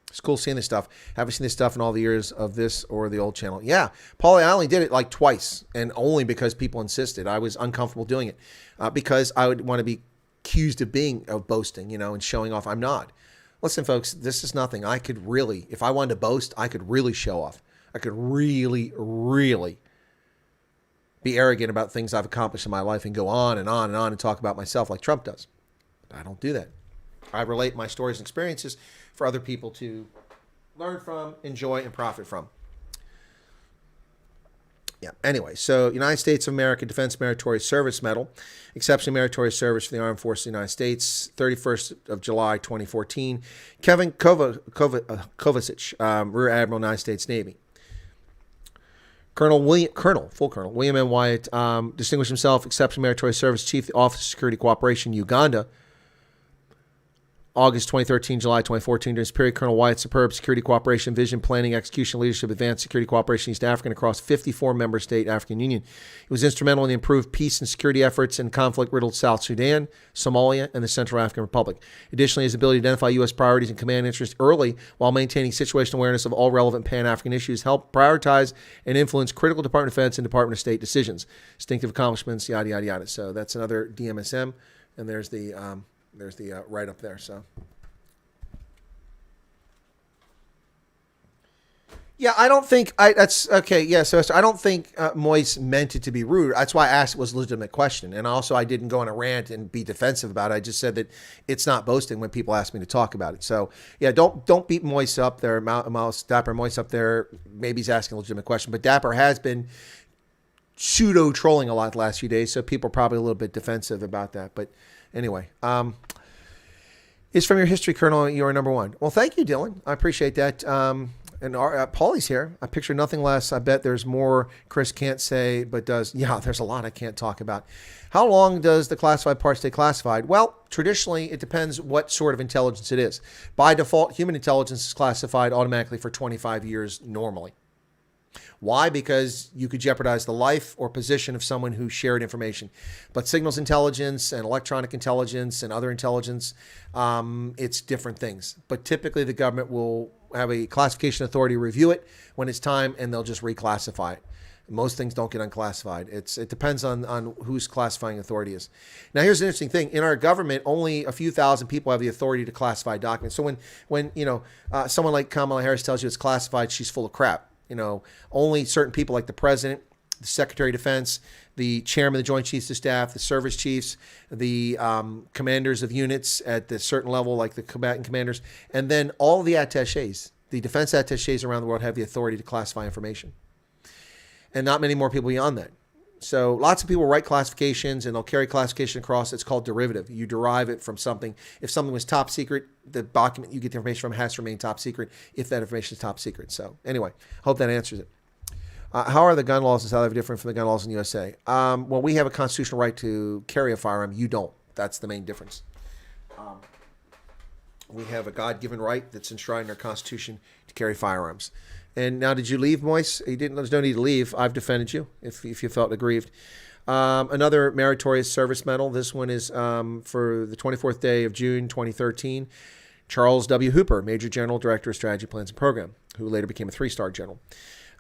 It's cool seeing this stuff. Haven't seen this stuff in all the years of this or the old channel. Yeah, Paulie, I only did it like twice, and only because people insisted. I was uncomfortable doing it because I would want to be accused of boasting, and showing off. I'm not. Listen, folks, this is nothing. I could really, if I wanted to boast, I could really show off. I could really, really be arrogant about things I've accomplished in my life and go on and on and on and talk about myself like Trump does. I don't do that. I relate my stories and experiences for other people to learn from, enjoy, and profit from. Yeah. Anyway, so United States of America Defense Meritorious Service Medal, exceptionally meritorious service for the Armed Forces of the United States, 31st of July, 2014. Kevin Kovacic, Rear Admiral, United States Navy. Full Colonel William M. Wyatt distinguished himself, exceptional meritorious service, Chief of the Office of Security Cooperation, Uganda, August 2013, July 2014. During his period, Colonel Wyatt's superb security cooperation, vision, planning, execution, leadership, advanced security cooperation in East Africa and across 54 member state African Union. He was instrumental in the improved peace and security efforts in conflict-riddled South Sudan, Somalia, and the Central African Republic. Additionally, his ability to identify U.S. priorities and command interests early while maintaining situational awareness of all relevant Pan-African issues helped prioritize and influence critical Department of Defense and Department of State decisions. Distinctive accomplishments, yada, yada, yada. So that's another DMSM, and there's the write-up there. So, yeah, I don't think that's okay. Yeah, so I don't think Moise meant it to be rude. That's why I asked it was a legitimate question, and also I didn't go on a rant and be defensive about it. I just said that it's not boasting when people ask me to talk about it. So, yeah, don't beat Moise up there, Mouse Dapper Moise up there. Maybe he's asking a legitimate question, but Dapper has been pseudo trolling a lot the last few days, so people are probably a little bit defensive about that. But anyway, it's from your history, Colonel. You are number one. Well, thank you, Dylan. I appreciate that. And Paulie's here. I picture nothing less. I bet there's more Chris can't say, but does. Yeah, there's a lot I can't talk about. How long does the classified part stay classified? Well, traditionally, it depends what sort of intelligence it is. By default, human intelligence is classified automatically for 25 years normally. Why? Because you could jeopardize the life or position of someone who shared information. But signals intelligence and electronic intelligence and other intelligence, it's different things. But typically the government will have a classification authority review it when it's time, and they'll just reclassify it. Most things don't get unclassified. It depends on whose classifying authority is. Now, here's an interesting thing. In our government, only a few thousand people have the authority to classify documents. So when someone like Kamala Harris tells you it's classified, she's full of crap. Only certain people like the president, the Secretary of Defense, the chairman of the Joint Chiefs of Staff, the service chiefs, the commanders of units at the certain level, like the combatant commanders, and then all the attachés, the defense attachés around the world have the authority to classify information. And not many more people beyond that. So lots of people write classifications and they'll carry classification across. It's called derivative. You derive it from something. If something was top secret, the document you get the information from has to remain top secret if that information is top secret. So anyway, hope that answers it. How are the gun laws in South Africa different from the gun laws in the USA? Well, we have a constitutional right to carry a firearm. You don't. That's the main difference. We have a God-given right that's enshrined in our Constitution to carry firearms. And now, did you leave, Moise? There's no need to leave. I've defended you if you felt aggrieved. Another meritorious service medal. This one is for the 24th day of June, 2013. Charles W. Hooper, Major General, Director of Strategy, Plans, and Program, who later became a 3-star general.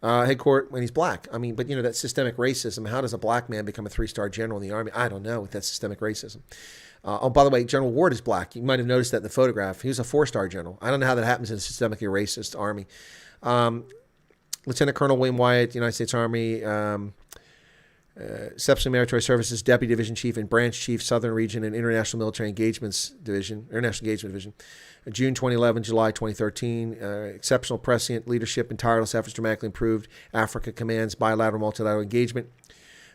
Headquarters when he's black. I mean, but that systemic racism. How does a black man become a 3-star general in the Army? I don't know with that systemic racism. By the way, General Ward is black. You might have noticed that in the photograph. He was a 4-star general. I don't know how that happens in a systemically racist Army. Lieutenant Colonel William Wyatt, United States Army, Exceptional Meritorious Services, Deputy Division Chief and Branch Chief, Southern Region and International Military Engagements Division, International Engagement Division, June 2011, July 2013. Exceptional prescient leadership and tireless efforts dramatically improved Africa Command's bilateral multilateral engagement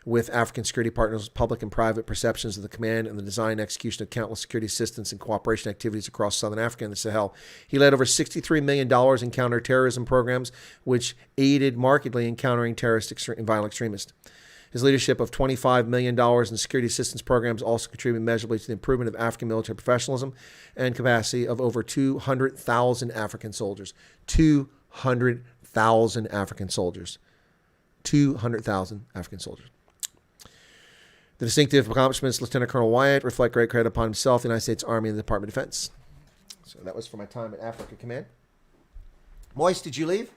with African security partners, public and private perceptions of the command and the design and execution of countless security assistance and cooperation activities across Southern Africa and the Sahel. He led over $63 million in counterterrorism programs, which aided markedly in countering terrorist and violent extremists. His leadership of $25 million in security assistance programs also contributed measurably to the improvement of African military professionalism and capacity of over 200,000 African soldiers. 200,000 African soldiers. 200,000 African soldiers. The distinctive accomplishments of Lieutenant Colonel Wyatt reflect great credit upon himself, the United States Army, and the Department of Defense. So that was for my time at Africa Command. Moise, did you leave?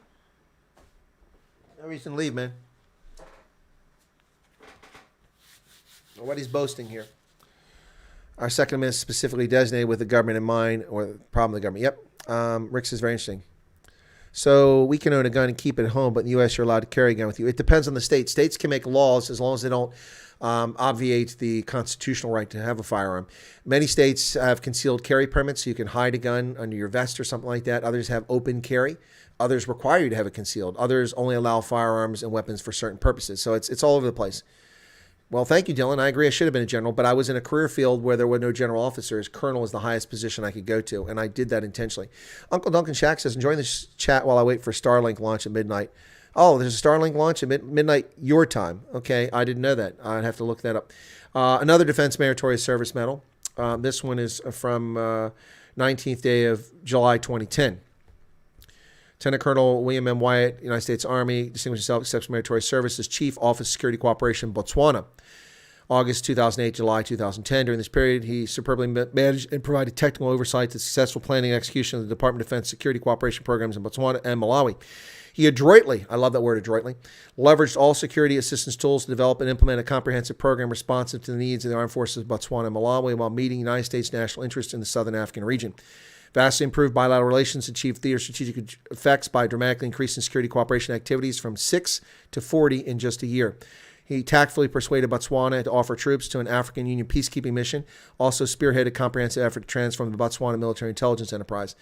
No reason to leave, man. Nobody's boasting here. Our second amendment is specifically designated with the government in mind, or the problem of the government. Yep. Rick's is very interesting. So we can own a gun and keep it at home, but in the U.S. you're allowed to carry a gun with you. It depends on the state. States can make laws as long as they don't obviate the constitutional right to have a firearm. Many states have concealed carry permits, so you can hide a gun under your vest or something like that. Others have open carry. Others require you to have it concealed. Others only allow firearms and weapons for certain purposes. So it's all over the place. Well, thank you, Dylan. I agree. I should have been a general, but I was in a career field where there were no general officers. Colonel is the highest position I could go to, and I did that intentionally. Uncle Duncan Shack says, enjoying this chat while I wait for Starlink launch at midnight. Oh, there's a Starlink launch at midnight your time. Okay, I didn't know that. I'd have to look that up. Another Defense Meritorious Service Medal. This one is from 19th day of July 2010. Lieutenant Colonel William M. Wyatt, United States Army, distinguished himself, accepts meritorious service as Chief Office of Security Cooperation, Botswana. August 2008, July 2010. During this period, he superbly managed and provided technical oversight to the successful planning and execution of the Department of Defense security cooperation programs in Botswana and Malawi. He adroitly, I love that word adroitly, leveraged all security assistance tools to develop and implement a comprehensive program responsive to the needs of the armed forces of Botswana and Malawi while meeting United States national interests in the Southern African region. Vastly improved bilateral relations, achieved theater strategic effects by dramatically increasing security cooperation activities from 6 to 40 in just a year. He tactfully persuaded Botswana to offer troops to an African Union peacekeeping mission, also spearheaded a comprehensive effort to transform the Botswana military intelligence enterprise.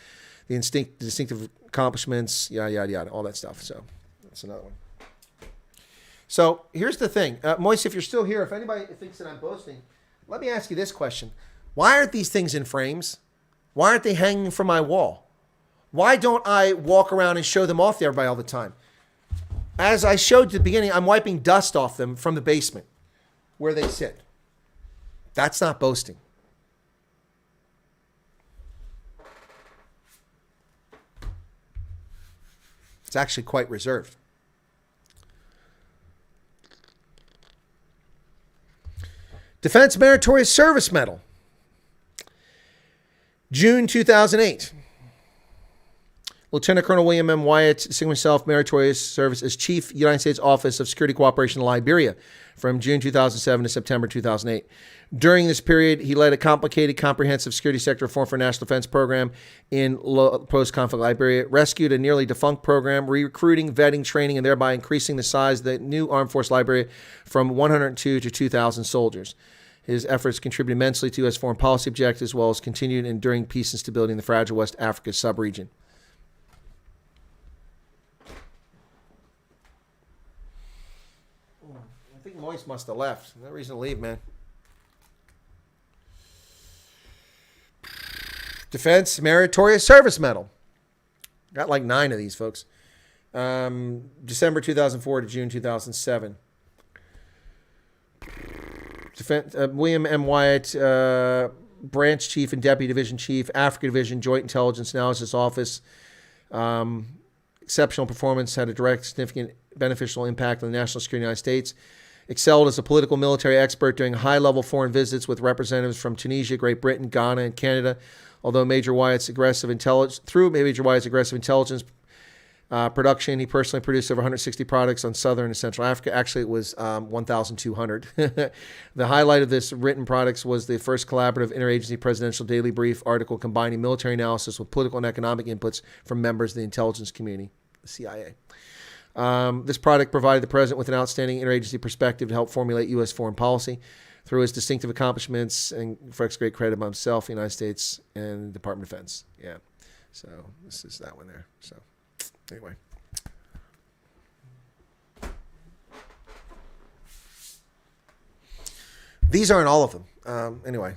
The distinctive accomplishments, yada, yada, yada, all that stuff. So that's another one. So here's the thing. Moise, if you're still here, if anybody thinks that I'm boasting, let me ask you this question. Why aren't these things in frames? Why aren't they hanging from my wall? Why don't I walk around and show them off to everybody all the time? As I showed at the beginning, I'm wiping dust off them from the basement where they sit. That's not boasting. It's actually quite reserved. Defense Meritorious Service Medal. June 2008. Lieutenant Colonel William M. Wyatt, distinguished himself meritorious service as Chief United States Office of Security Cooperation in Liberia from June 2007 to September 2008. During this period, he led a complicated, comprehensive security sector reform for national defense program in post-conflict Liberia, rescued a nearly defunct program, recruiting, vetting, training, and thereby increasing the size of the new Armed Force Liberia from 102 to 2,000 soldiers. His efforts contributed immensely to U.S. foreign policy objectives, as well as continued enduring peace and stability in the fragile West Africa sub-region. I think Moise must have left. No reason to leave, man. Defense Meritorious Service Medal. Got like 9 of these, folks. December 2004 to June 2007. William M. Wyatt, Branch Chief and Deputy Division Chief, Africa Division, Joint Intelligence Analysis Office. Exceptional performance, had a direct, significant, beneficial impact on the national security of the United States. Excelled as a political military expert doing high-level foreign visits with representatives from Tunisia, Great Britain, Ghana, and Canada. Although Major Wyatt's aggressive intelligence production, he personally produced over 160 products on Southern and Central Africa. Actually, it was 1,200. The highlight of this written products was the first collaborative interagency presidential daily brief article combining military analysis with political and economic inputs from members of the intelligence community, the CIA. This product provided the president with an outstanding interagency perspective to help formulate U.S. foreign policy. Through his distinctive accomplishments and for great credit by himself, the United States, and the Department of Defense. Yeah. So this is that one there. So anyway. These aren't all of them. Anyway.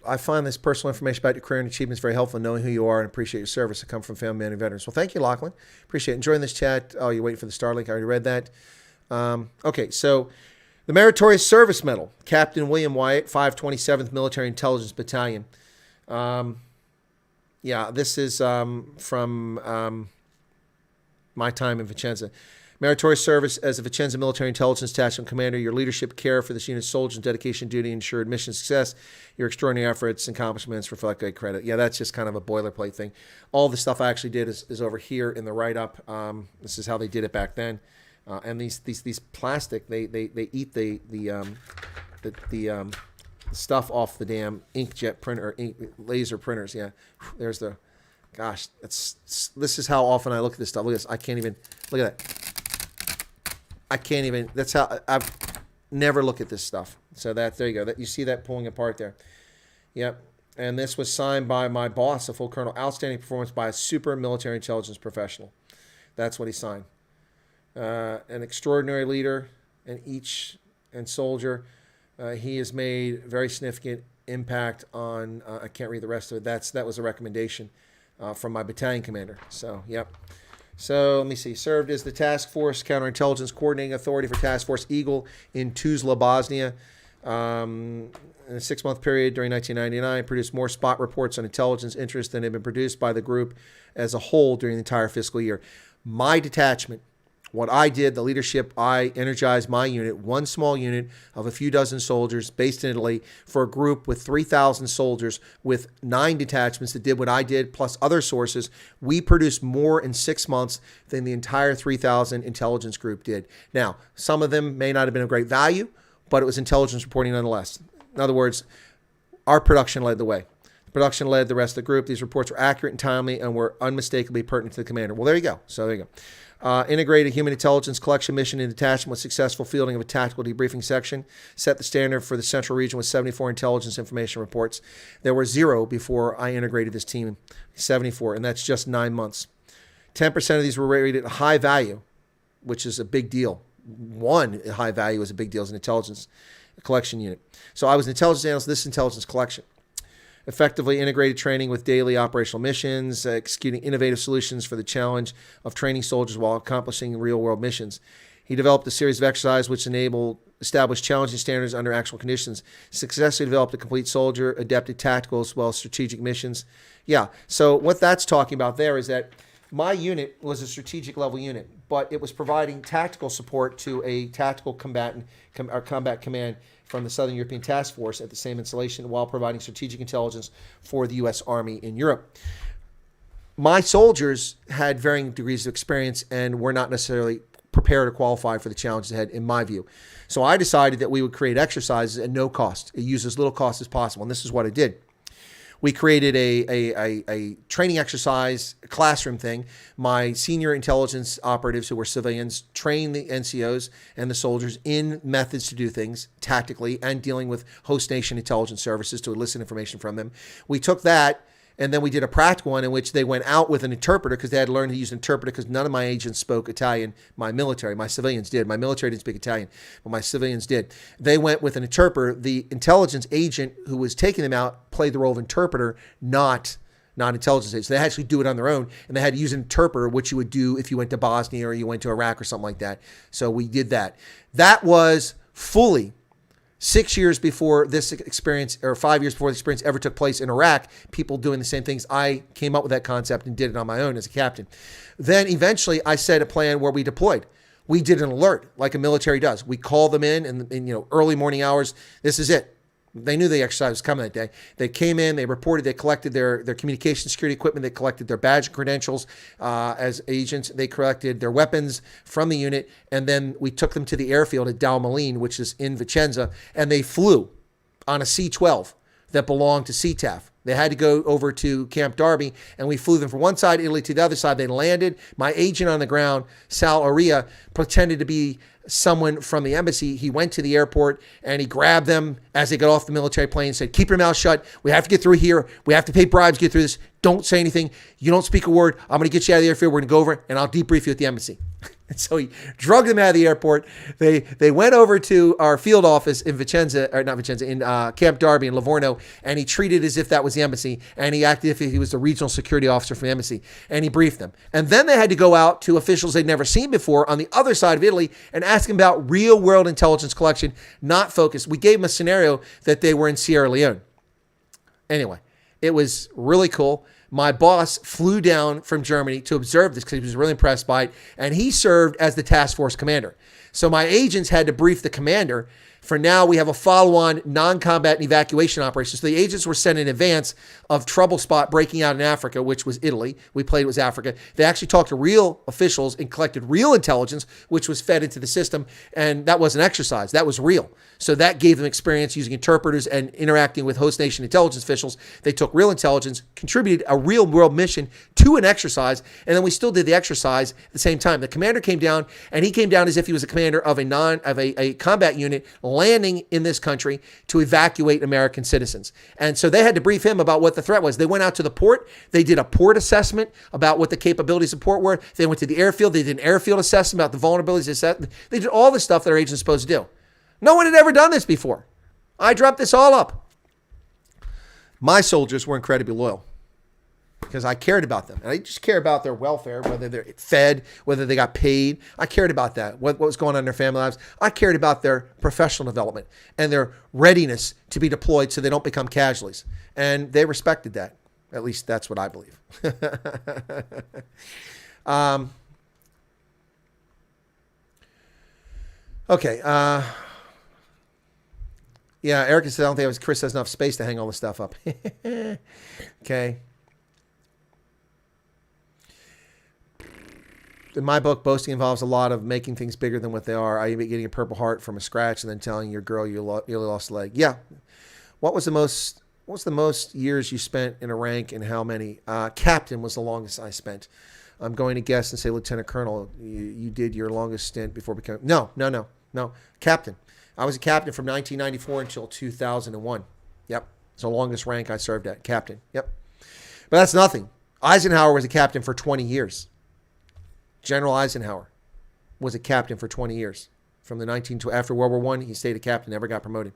I find this personal information about your career and achievements very helpful, knowing who you are and appreciate your service. I come from family men and veterans. Well, thank you, Lachlan. Appreciate it. Enjoying this chat. Oh, you're waiting for the Starlink. I already read that. Okay, so the Meritorious Service Medal, Captain William Wyatt, 527th Military Intelligence Battalion. Yeah, this is from my time in Vicenza. Meritorious service as a Vicenza Military Intelligence Detachment Commander. Your leadership, care for this unit's soldiers, and dedication, duty ensured mission success. Your extraordinary efforts and accomplishments reflect great credit. Yeah, that's just kind of a boilerplate thing. All the stuff I actually did is over here in the write-up. This is how they did it back then. And these plastic, they eat the stuff off the damn inkjet printer, laser printers. Yeah, there's the, gosh, this is how often I look at this stuff. Look at this. I can't even, look at that. I can't even, that's how, I've never look at this stuff. So there you go. That, you see that pulling apart there. Yep. And this was signed by my boss, a full colonel. Outstanding performance by a super military intelligence professional. That's what he signed. An extraordinary leader and soldier. He has made very significant impact on, I can't read the rest of it. That was a recommendation from my battalion commander. So, yep. So, let me see. Served as the Task Force Counterintelligence Coordinating Authority for Task Force Eagle in Tuzla, Bosnia. In a 6-month period during 1999, produced more spot reports on intelligence interests than had been produced by the group as a whole during the entire fiscal year. My detachment, what I did, the leadership, I energized my unit, one small unit of a few dozen soldiers based in Italy, for a group with 3,000 soldiers with 9 detachments that did what I did, plus other sources. We produced more in 6 months than the entire 3,000 intelligence group did. Now, some of them may not have been of great value, but it was intelligence reporting nonetheless. In other words, our production led the way. The production led the rest of the group. These reports were accurate and timely and were unmistakably pertinent to the commander. Well, there you go. So there you go. Integrated human intelligence collection mission in detachment with successful fielding of a tactical debriefing section. Set the standard for the central region with 74 intelligence information reports. There were 0 before I integrated this team, 74, and that's just 9 months. 10% of these were rated high value, which is a big deal. 1 high value is a big deal as an intelligence collection unit. So I was an intelligence analyst, this intelligence collection. Effectively integrated training with daily operational missions, executing innovative solutions for the challenge of training soldiers while accomplishing real-world missions. He developed a series of exercises which established challenging standards under actual conditions, successfully developed a complete soldier, adapted tactical as well as strategic missions. Yeah, so what that's talking about there is that my unit was a strategic level unit, but it was providing tactical support to a tactical combat command from the Southern European Task Force at the same installation while providing strategic intelligence for the U.S. Army in Europe. My soldiers had varying degrees of experience and were not necessarily prepared or qualified for the challenges ahead, in my view. So I decided that we would create exercises at no cost. It used as little cost as possible, and this is what I did. We created a training exercise, a classroom thing. My senior intelligence operatives who were civilians trained the NCOs and the soldiers in methods to do things tactically and dealing with host nation intelligence services to elicit information from them. We took that, and then we did a practical one in which they went out with an interpreter because they had to learn to use an interpreter because none of my agents spoke Italian. My civilians did. My military didn't speak Italian, but my civilians did. They went with an interpreter. The intelligence agent who was taking them out played the role of interpreter, not intelligence agents. They actually do it on their own, and they had to use an interpreter, which you would do if you went to Bosnia or you went to Iraq or something like that. So we did that. That was fully 6 years before this experience, or 5 years before this experience ever took place in Iraq, people doing the same things. I came up with that concept and did it on my own as a captain. Then eventually I set a plan where we deployed. We did an alert like a military does. We called them in early morning hours. This is it. They knew the exercise was coming that day. They came in, they reported, they collected their communication security equipment, they collected their badge and credentials as agents, they collected their weapons from the unit, and then we took them to the airfield at Dalmaline, which is in Vicenza, and they flew on a C-12 that belonged to CTAF. They had to go over to Camp Darby, and we flew them from one side of Italy to the other side. They landed. My agent on the ground, Sal Aria, pretended to be someone from the embassy. He went to the airport, and he grabbed them as they got off the military plane and said, "Keep your mouth shut. We have to get through here. We have to pay bribes to get through this. Don't say anything. You don't speak a word. I'm going to get you out of the airfield. We're going to go over, and I'll debrief you at the embassy." And so he drugged them out of the airport. They went over to our field office in Camp Darby in Livorno, and he treated as if that was the embassy, and he acted as if he was the regional security officer from the embassy, and he briefed them. And then they had to go out to officials they'd never seen before on the other side of Italy and ask them about real-world intelligence collection, not focused. We gave them a scenario that they were in Sierra Leone. Anyway, it was really cool. My boss flew down from Germany to observe this because he was really impressed by it, and he served as the task force commander. So my agents had to brief the commander For now, we have a follow-on non-combat and evacuation operation. So the agents were sent in advance of trouble spot breaking out in Africa, which was Italy. We played it was Africa. They actually talked to real officials and collected real intelligence, which was fed into the system. And that wasn't exercise. That was real. So that gave them experience using interpreters and interacting with host nation intelligence officials. They took real intelligence, contributed a real world mission to an exercise, and then we still did the exercise at the same time. The commander came down, and he came down as if he was a commander of a combat unit landing in this country to evacuate American citizens. And so they had to brief him about what the threat was. They went out to the port. They did a port assessment about what the capabilities of port were. They went to the airfield. They did an airfield assessment about the vulnerabilities. They did all the stuff that our agents are supposed to do. No one had ever done this before. I dropped this all up. My soldiers were incredibly loyal because I cared about them. And I just care about their welfare, whether they're fed, whether they got paid. I cared about that, what was going on in their family lives. I cared about their professional development and their readiness to be deployed so they don't become casualties. And they respected that. At least that's what I believe. Okay. Yeah, Erica said, I don't think Chris has enough space to hang all this stuff up. Okay. In my book, boasting involves a lot of making things bigger than what they are. I even getting a Purple Heart from a scratch and then telling your girl you lost a leg. Yeah. What's the most years you spent in a rank and how many? Captain was the longest I spent. I'm going to guess and say Lieutenant Colonel. You did your longest stint before becoming... No. Captain. I was a captain from 1994 until 2001. Yep. It's the longest rank I served at. Captain. Yep. But that's nothing. Eisenhower was a captain for 20 years. General Eisenhower was a captain for 20 years. From the after World War I, he stayed a captain, never got promoted.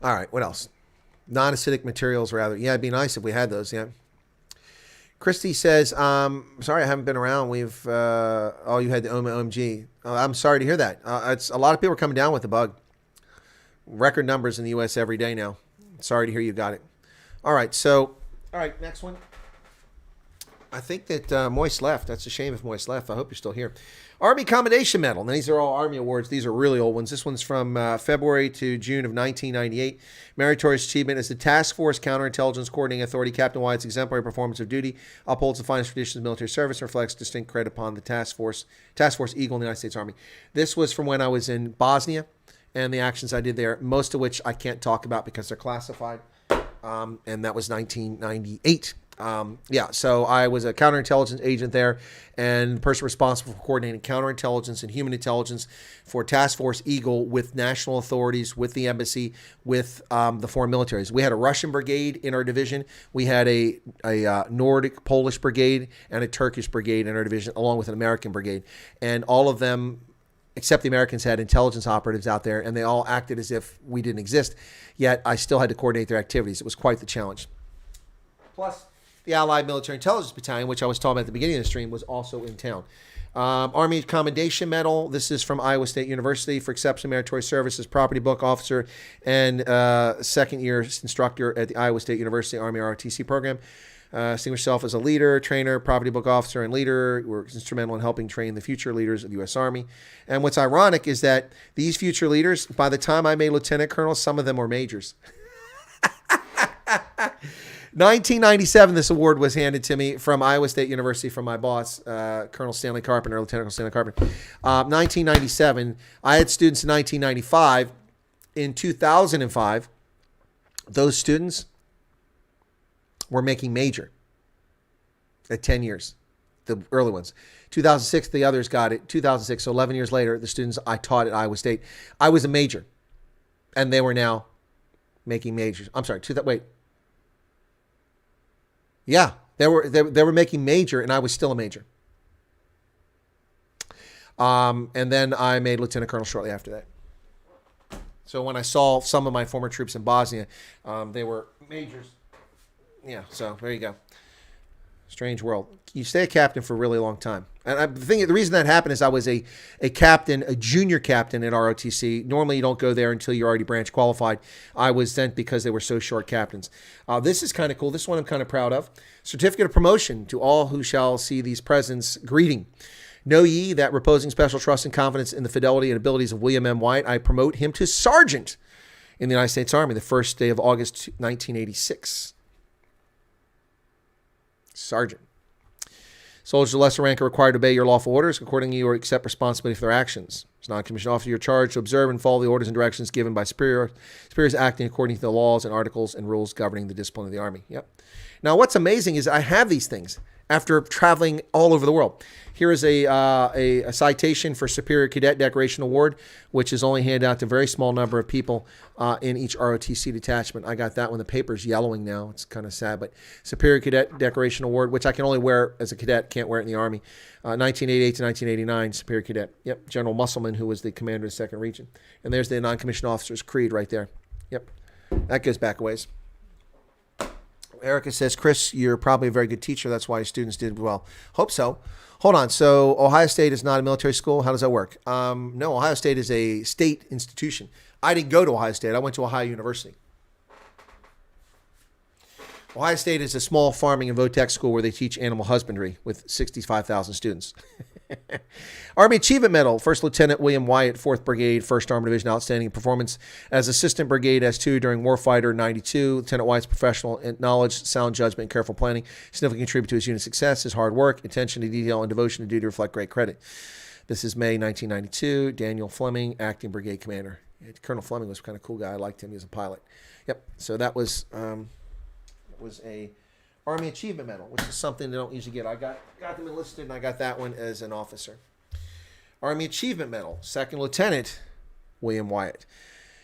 All right, what else? Non-acidic materials, rather. Yeah, it'd be nice if we had those, yeah. Christy says, sorry I haven't been around. You had the OMG. I'm sorry to hear that. It's a lot of people are coming down with the bug. Record numbers in the U.S. every day now. Sorry to hear you got it. All right, next one. I think that Moist left. That's a shame if Moist left. I hope you're still here. Army Commendation Medal. And these are all Army awards. These are really old ones. This one's from February to June of 1998. Meritorious achievement is the Task Force Counterintelligence Coordinating Authority. Captain Wyatt's exemplary performance of duty upholds the finest traditions of military service and reflects distinct credit upon the Task Force Eagle in the United States Army. This was from when I was in Bosnia and the actions I did there, most of which I can't talk about because they're classified. And that was 1998. So I was a counterintelligence agent there and the person responsible for coordinating counterintelligence and human intelligence for Task Force Eagle with national authorities, with the embassy, with the foreign militaries. We had a Russian brigade in our division. We had a Nordic Polish brigade and a Turkish brigade in our division, along with an American brigade. And all of them, except the Americans, had intelligence operatives out there, and they all acted as if we didn't exist. Yet I still had to coordinate their activities. It was quite the challenge. Plus, the Allied Military Intelligence Battalion, which I was talking about at the beginning of the stream, was also in town. Army Commendation Medal. This is from Iowa State University for exceptional meritorious service as property book officer and second-year instructor at the Iowa State University Army ROTC program. Distinguished yourself as a leader, trainer, property book officer, and leader. Were instrumental in helping train the future leaders of the U.S. Army. And what's ironic is that these future leaders, by the time I made lieutenant colonel, some of them were majors. 1997, this award was handed to me from Iowa State University from my boss, Colonel Stanley Carpenter, Lieutenant Colonel Stanley Carpenter. 1997, I had students in 1995. In 2005, those students were making major at 10 years, the early ones. 2006, the others got it. 2006, so 11 years later, the students I taught at Iowa State, I was a major, and they were now making majors. I'm sorry, yeah, they were making major, and I was still a major. And then I made lieutenant colonel shortly after that. So when I saw some of my former troops in Bosnia, they were majors. Yeah, so there you go. Strange world. You stay a captain for a really long time. And the reason that happened is I was a captain, a junior captain at ROTC. Normally you don't go there until you're already branch qualified. I was sent because they were so short captains. This is kind of cool. This one I'm kind of proud of. Certificate of promotion to all who shall see these presents. Greeting. Know ye that reposing special trust and confidence in the fidelity and abilities of William M. Wyatt, I promote him to sergeant in the United States Army the first day of August 1986. Sergeant. Soldiers of lesser rank are required to obey your lawful orders. Accordingly, you accept responsibility for their actions. As non-commissioned officer, you're charged to observe and follow the orders and directions given by superiors acting according to the laws and articles and rules governing the discipline of the Army. Yep. Now, what's amazing is I have these things after traveling all over the world. Here is a citation for Superior Cadet Decoration Award, which is only handed out to a very small number of people in each ROTC detachment. I got that one. The paper's yellowing now. It's kind of sad, but Superior Cadet Decoration Award, which I can only wear as a cadet, can't wear it in the Army. 1988 to 1989, Superior Cadet. Yep, General Musselman, who was the commander of the 2nd Region. And there's the non-commissioned officer's creed right there. Yep, that goes back a ways. Erica says, Chris, you're probably a very good teacher. That's why your students did well. Hope so. Hold on. So Ohio State is not a military school. How does that work? No, Ohio State is a state institution. I didn't go to Ohio State. I went to Ohio University. Ohio State is a small farming and vo-tech school where they teach animal husbandry with 65,000 students. Army Achievement Medal, First Lieutenant William Wyatt, 4th Brigade, 1st Armored Division, outstanding performance as Assistant Brigade S2 during Warfighter 92. Lieutenant Wyatt's professional knowledge, sound judgment, and careful planning significantly contribute to his unit's success. His hard work, attention to detail, and devotion to duty reflect great credit. This is May 1992. Daniel Fleming, Acting Brigade Commander. Colonel Fleming was kind of cool guy. I liked him. He was a pilot. Yep. So that was a Army Achievement Medal, which is something they don't usually get. I got them enlisted, and I got that one as an officer. Army Achievement Medal, 2nd Lieutenant William Wyatt.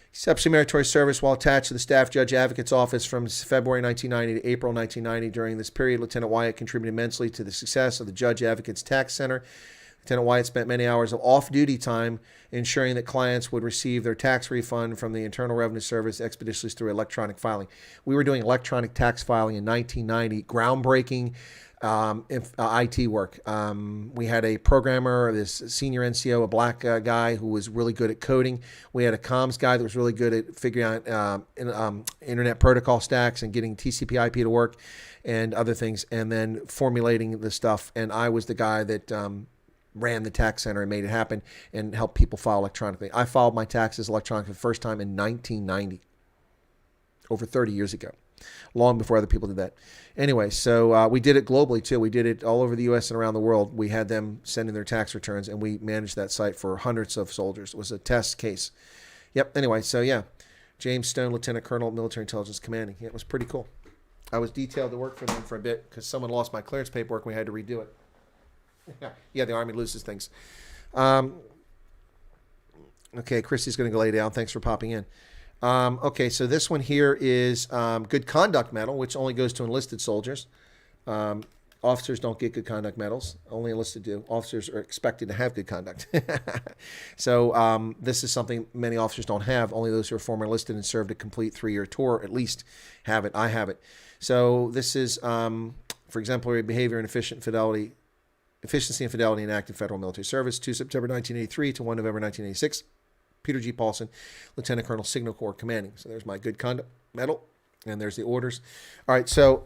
Exceptionally meritorious service while attached to the Staff Judge Advocate's Office from February 1990 to April 1990. During this period, Lieutenant Wyatt contributed immensely to the success of the Judge Advocate's Tax Center. Lieutenant Wyatt spent many hours of off-duty time ensuring that clients would receive their tax refund from the Internal Revenue Service expeditiously through electronic filing. We were doing electronic tax filing in 1990, groundbreaking IT work. We had a programmer, this senior NCO, a black guy who was really good at coding. We had a comms guy that was really good at figuring out internet protocol stacks and getting TCP/IP to work and other things, and then formulating the stuff. And I was the guy that ran the tax center and made it happen and helped people file electronically. I filed my taxes electronically for the first time in 1990, over 30 years ago, long before other people did that. Anyway, so we did it globally too. We did it all over the U.S. and around the world. We had them send in their tax returns, and we managed that site for hundreds of soldiers. It was a test case. Yep. Anyway, so yeah, James Stone, Lieutenant Colonel, Military Intelligence Commanding. Yeah, it was pretty cool. I was detailed to work for them for a bit because someone lost my clearance paperwork and we had to redo it. Yeah, the Army loses things. Okay, Christy's going to go lay down. Thanks for popping in. Okay, so this one here is Good Conduct Medal, which only goes to enlisted soldiers. Officers don't get Good Conduct Medals. Only enlisted do. Officers are expected to have good conduct. So this is something many officers don't have. Only those who are former enlisted and served a complete 3-year tour at least have it. I have it. So this is for exemplary behavior and efficiency and fidelity in active federal military service, 2 September 1983 to 1 November 1986. Peter G. Paulson, Lieutenant Colonel, Signal Corps Commanding. So there's my Good Conduct Medal, and there's the orders. All right, so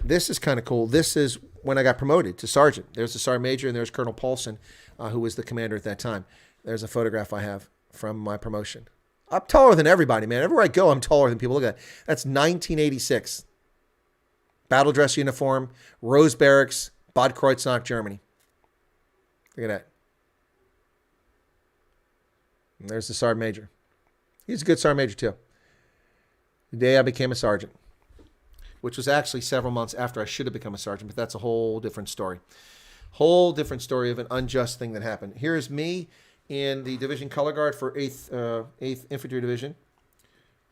this is kind of cool. This is when I got promoted to sergeant. There's the sergeant major, and there's Colonel Paulson, who was the commander at that time. There's a photograph I have from my promotion. I'm taller than everybody, man. Everywhere I go, I'm taller than people. Look at that. That's 1986. Battle dress uniform, Rose Barracks, Bad Kreuznach, Germany. Look at that. And there's the sergeant major. He's a good sergeant major too. The day I became a sergeant, which was actually several months after I should have become a sergeant, but that's a whole different story. Whole different story of an unjust thing that happened. Here's me in the division color guard for 8th Infantry Division.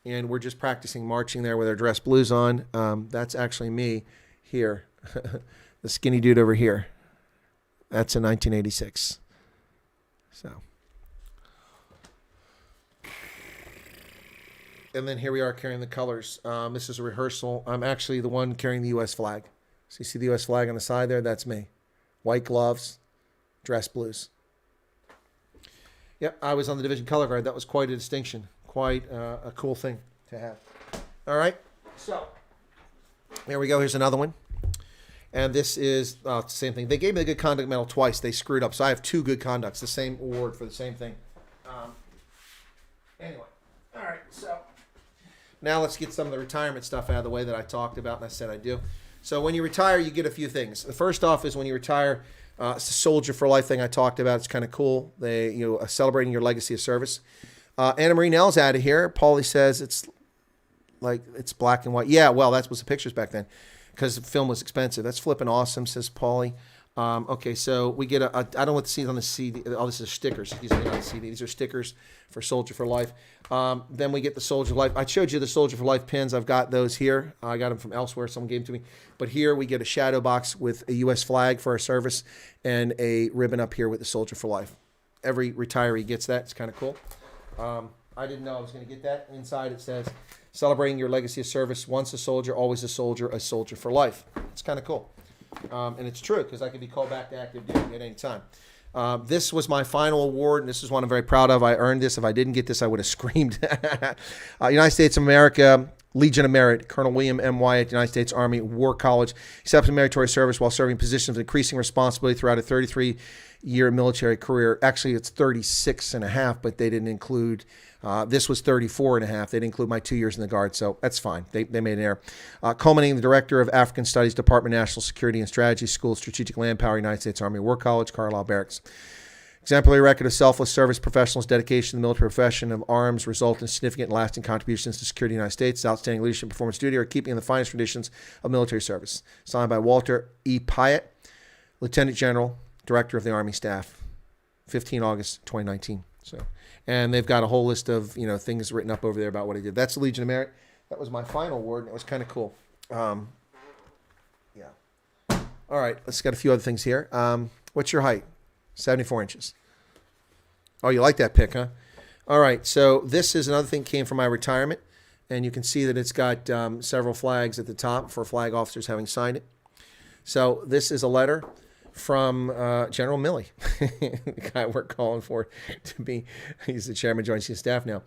And we're just practicing marching there with our dress blues on. That's actually me here. The skinny dude over here. That's in 1986. So. And then here we are carrying the colors. This is a rehearsal. I'm actually the one carrying the U.S. flag. So you see the U.S. flag on the side there? That's me. White gloves, dress blues. Yep, I was on the division color guard. That was quite a distinction. Quite a cool thing to have. All right. So there we go. Here's another one. And this is the same thing. They gave me the good conduct medal twice. They screwed up. So I have 2 good conducts, the same award for the same thing. Anyway, all right. So now let's get some of the retirement stuff out of the way that I talked about and I said I do. So when you retire, you get a few things. The first off is when you retire, it's the Soldier for Life thing I talked about. It's kind of cool. They, celebrating your legacy of service. Anna Marie Nell's out of here. Paulie says it's black and white. Yeah, well, that was the pictures back then because the film was expensive. That's flipping awesome, says Paulie. Okay, so we get I don't know what to see on the CD. Oh, this is stickers. These are not the CD. These are stickers for Soldier for Life. Then we get the Soldier for Life. I showed you the Soldier for Life pins. I've got those here. I got them from elsewhere. Someone gave them to me. But here we get a shadow box with a U.S. flag for our service and a ribbon up here with the Soldier for Life. Every retiree gets that. It's kind of cool. I didn't know I was going to get that. Inside it says, celebrating your legacy of service, once a soldier, always a soldier for life. It's kind of cool. And it's true because I can be called back to active duty at any time. This was my final award, and this is one I'm very proud of. I earned this. If I didn't get this, I would have screamed. United States of America, Legion of Merit, Colonel William M. Wyatt, United States Army War College, accepted military service while serving positions of increasing responsibility throughout a 33-year military career. Actually, it's 36 and a half, but they didn't include, this was 34 and a half. They didn't include my 2 years in the Guard, so that's fine. They made an error. Culminating the Director of African Studies, Department of National Security and Strategy, School of Strategic Land Power, United States Army War College, Carlisle Barracks. Exemplary record of selfless service, professionals' dedication to the military profession of arms result in significant and lasting contributions to security of the United States. Outstanding leadership and performance duty are keeping in the finest traditions of military service. Signed by Walter E. Pyatt, Lieutenant General, Director of the Army Staff, 15 August 2019. So, and they've got a whole list of things written up over there about what I did. That's the Legion of Merit. That was my final award, and it was kind of cool. Yeah. All right, let's get a few other things here. What's your height? 74 inches. Oh, you like that pick, huh? All right, so this is another thing that came from my retirement, and you can see that it's got several flags at the top for flag officers having signed it. So this is a letter from General Milley, the guy we're calling for to be, he's the chairman of Joint Chiefs of Staff now.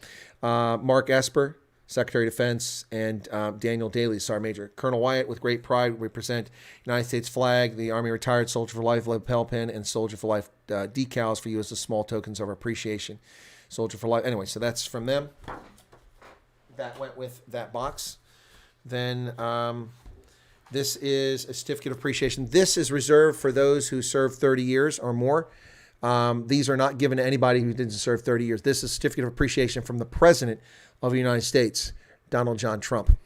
Mark Esper, Secretary of Defense, and Daniel Daly, Sergeant Major. Colonel Wyatt, with great pride, we present United States flag, the Army Retired Soldier for Life lapel pin, and Soldier for Life decals for you as the small tokens of appreciation. Soldier for Life. Anyway, so that's from them. That went with that box. Then this is a certificate of appreciation. This is reserved for those who served 30 years or more. These are not given to anybody who didn't serve 30 years. This is a certificate of appreciation from the President of the United States, Donald John Trump.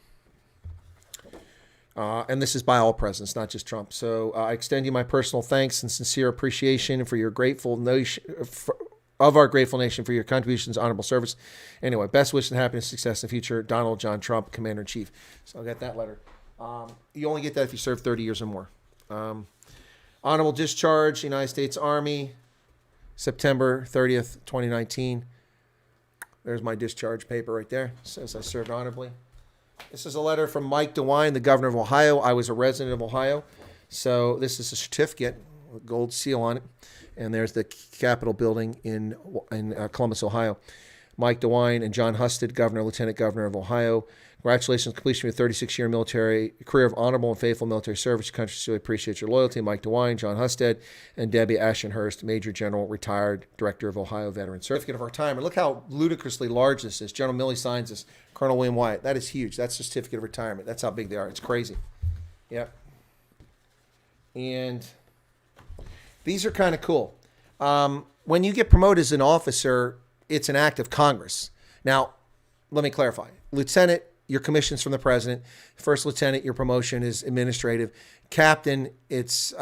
And this is by all presidents, not just Trump. So I extend you my personal thanks and sincere appreciation for your grateful nation, of our grateful nation, for your contributions, honorable service. Anyway, best wishes and happiness, success in the future, Donald John Trump, Commander-in-Chief. So I got that letter. You only get that if you serve 30 years or more. Honorable Discharge, United States Army, September 30th, 2019. There's my discharge paper right there. It says I served honorably. This is a letter from Mike DeWine, the governor of Ohio. I was a resident of Ohio. So this is a certificate with gold seal on it. And there's the Capitol building in Columbus, Ohio. Mike DeWine and John Husted, Governor, Lieutenant Governor of Ohio. Congratulations on completion of your 36-year military career of honorable and faithful military service. Your country sincerely appreciates your loyalty. Mike DeWine, John Husted, and Debbie Ashenhurst, Major General, retired Director of Ohio Veteran Certificate of Retirement. Look how ludicrously large this is. General Milley signs this. Colonel William Wyatt. That is huge. That's the certificate of retirement. That's how big they are. It's crazy. Yep. And these are kind of cool. When you get promoted as an officer, it's an act of Congress. Now, let me clarify. Lieutenant, your commission's from the president. First lieutenant, your promotion is administrative. Captain, it's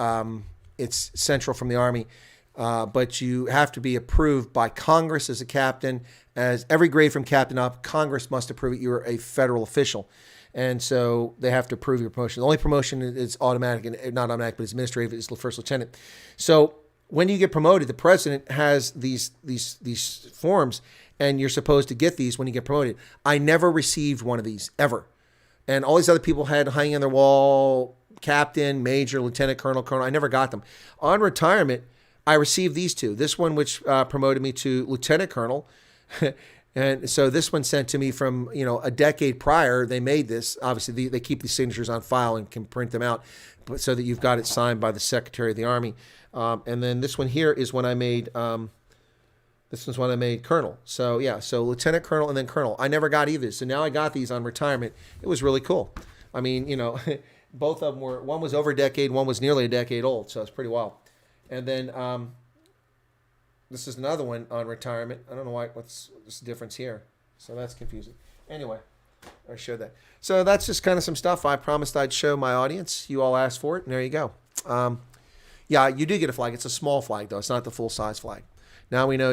central from the Army. But you have to be approved by Congress as a captain. As every grade from captain up, Congress must approve it. You're a federal official. And so they have to approve your promotion. The only promotion is automatic, and not automatic, but it's administrative, is the first lieutenant. So when you get promoted, the president has these forms, and you're supposed to get these when you get promoted. I never received one of these, ever. And all these other people had hanging on their wall, captain, major, lieutenant, colonel. I never got them. On retirement, I received these two. This one, which promoted me to lieutenant colonel, And so this one sent to me from, a decade prior. They made this. Obviously, they keep these signatures on file and can print them out, but so that you've got it signed by the Secretary of the Army. And then this one here is when I made. This was when I made Colonel. So yeah, so Lieutenant Colonel and then Colonel. I never got either. So now I got these on retirement. It was really cool. I mean, both of them were. One was over a decade. One was nearly a decade old. So it's pretty wild. And then. This is another one on retirement. I don't know what's the difference here. So that's confusing. Anyway, I showed that. So that's just kind of some stuff I promised I'd show my audience. You all asked for it, and there you go. Yeah, you do get a flag. It's a small flag, though. It's not the full-size flag. Now we know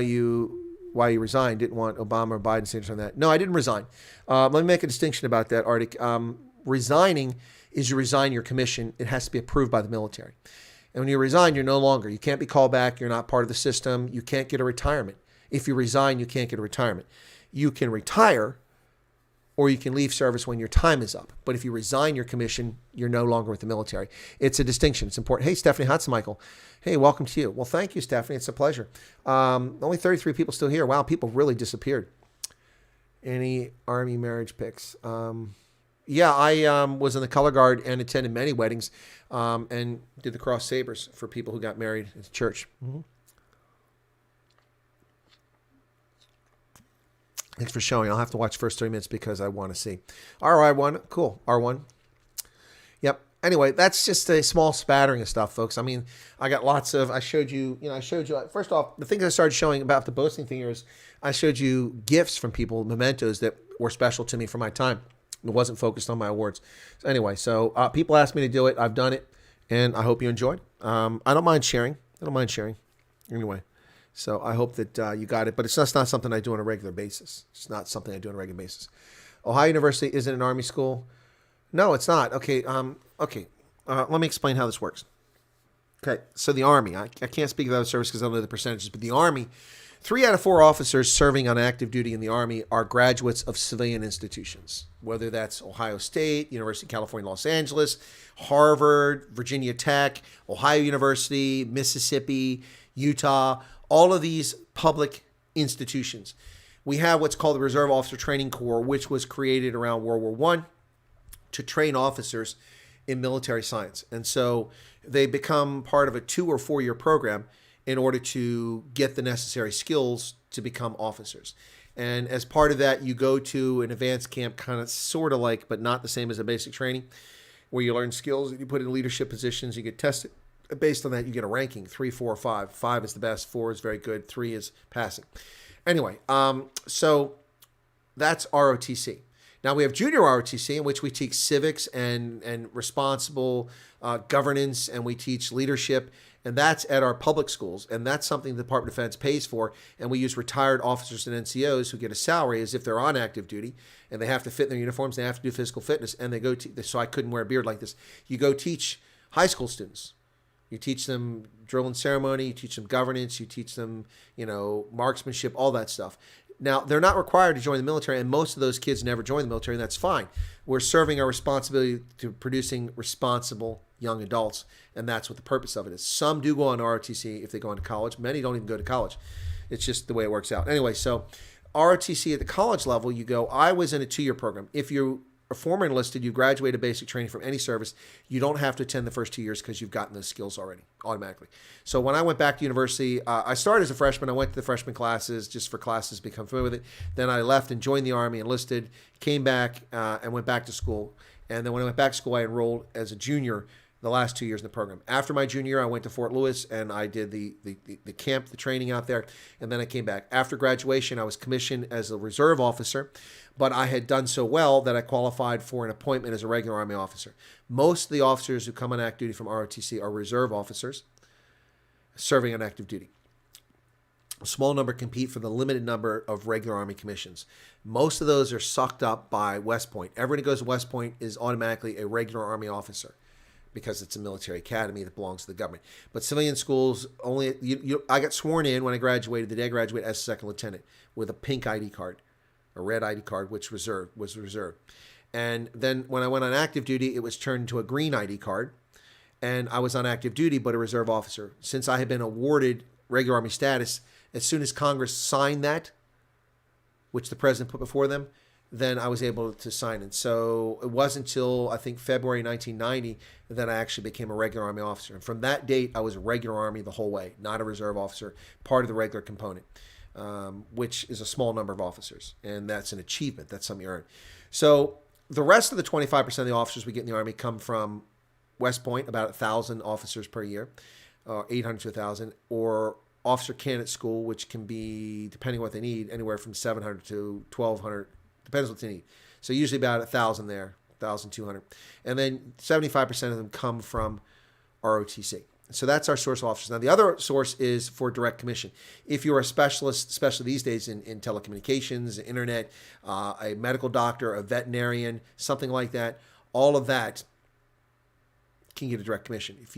why you resigned. Didn't want Obama or Biden signature on that. No, I didn't resign. Let me make a distinction about that, Arctic. Resigning is you resign your commission. It has to be approved by the military. And when you resign, you're no longer. You can't be called back. You're not part of the system. You can't get a retirement. If you resign, you can't get a retirement. You can retire or you can leave service when your time is up. But if you resign your commission, you're no longer with the military. It's a distinction. It's important. Hey, Stephanie Michael. Hey, welcome to you. Well, thank you, Stephanie. It's a pleasure. Only 33 people still here. Wow, people really disappeared. Any Army marriage pics? Yeah, I was in the color guard and attended many weddings and did the cross sabers for people who got married at the church. Mm-hmm. Thanks for showing. I'll have to watch the first 3 minutes because I want to see. R1, cool. R1. Yep. Anyway, that's just a small spattering of stuff, folks. I mean, I got lots of, I showed you, first off, the things I started showing about the boasting thing here is I showed you gifts from people, mementos that were special to me for my time. It wasn't focused on my awards. So anyway, people asked me to do it. I've done it, and I hope you enjoyed. I don't mind sharing. Anyway, so I hope that you got it. But it's just not something I do on a regular basis. Ohio University isn't an Army school. No, it's not. Okay. Let me explain how this works. Okay. So the Army. I can't speak about the service because I don't know the percentages, but the Army. 3 out of 4 officers serving on active duty in the Army are graduates of civilian institutions, whether that's Ohio State, University of California, Los Angeles, Harvard, Virginia Tech, Ohio University, Mississippi, Utah, all of these public institutions. We have what's called the Reserve Officer Training Corps, which was created around World War I to train officers in military science. And so they become part of a 2 or 4 year program in order to get the necessary skills to become officers. And as part of that, you go to an advanced camp, kind of sort of like, but not the same as a basic training, where you learn skills that you put in leadership positions, you get tested. Based on that, you get a ranking, 3, 4, 5. 5 is the best, 4 is very good, 3 is passing. Anyway, so that's ROTC. Now we have junior ROTC, in which we teach civics and responsible governance, and we teach leadership. And that's at our public schools, and that's something the Department of Defense pays for. And we use retired officers and NCOs who get a salary as if they're on active duty, and they have to fit in their uniforms. They have to do physical fitness, and they go to. So I couldn't wear a beard like this. You go teach high school students. You teach them drill and ceremony. You teach them governance. You teach them, marksmanship, all that stuff. Now, they're not required to join the military, and most of those kids never join the military, and that's fine. We're serving our responsibility to producing responsible young adults, and that's what the purpose of it is. Some do go on ROTC if they go into college. Many don't even go to college. It's just the way it works out. Anyway, so ROTC at the college level, you go, I was in a 2-year program. If you're a former enlisted, you graduated basic training from any service, you don't have to attend the first 2 years because you've gotten those skills already, automatically. So when I went back to university, I started as a freshman. I went to the freshman classes just for classes, become familiar with it. Then I left and joined the Army, enlisted, came back and went back to school. And then when I went back to school, I enrolled as a junior the last 2 years in the program. After my junior year, I went to Fort Lewis and I did the camp, the training out there, and then I came back. After graduation, I was commissioned as a reserve officer, but I had done so well that I qualified for an appointment as a regular Army officer. Most of the officers who come on active duty from ROTC are reserve officers serving on active duty. A small number compete for the limited number of regular Army commissions. Most of those are sucked up by West Point. Everyone who goes to West Point is automatically a regular Army officer, because it's a military academy that belongs to the government. But civilian schools only, I got sworn in when I graduated, the day I graduated, as a second lieutenant with a pink ID card, a red ID card, which was reserved. And then when I went on active duty, it was turned into a green ID card, and I was on active duty, but a reserve officer. Since I had been awarded regular Army status, as soon as Congress signed that, which the president put before them, then I was able to sign it. So it wasn't until I think February 1990 that I actually became a regular Army officer. And from that date, I was a regular Army the whole way, not a reserve officer, part of the regular component, which is a small number of officers. And that's an achievement. That's something you earn. So the rest of the 25% of the officers we get in the Army come from West Point, about 1,000 officers per year, 800 to 1,000, or Officer Candidate School, which can be, depending on what they need, anywhere from 700 to 1,200. Depends what you need. So usually about 1,000 there, 1,200. And then 75% of them come from ROTC. So that's our source of officers. Now, the other source is for direct commission. If you're a specialist, especially these days in telecommunications, internet, a medical doctor, a veterinarian, something like that, all of that can get a direct commission. If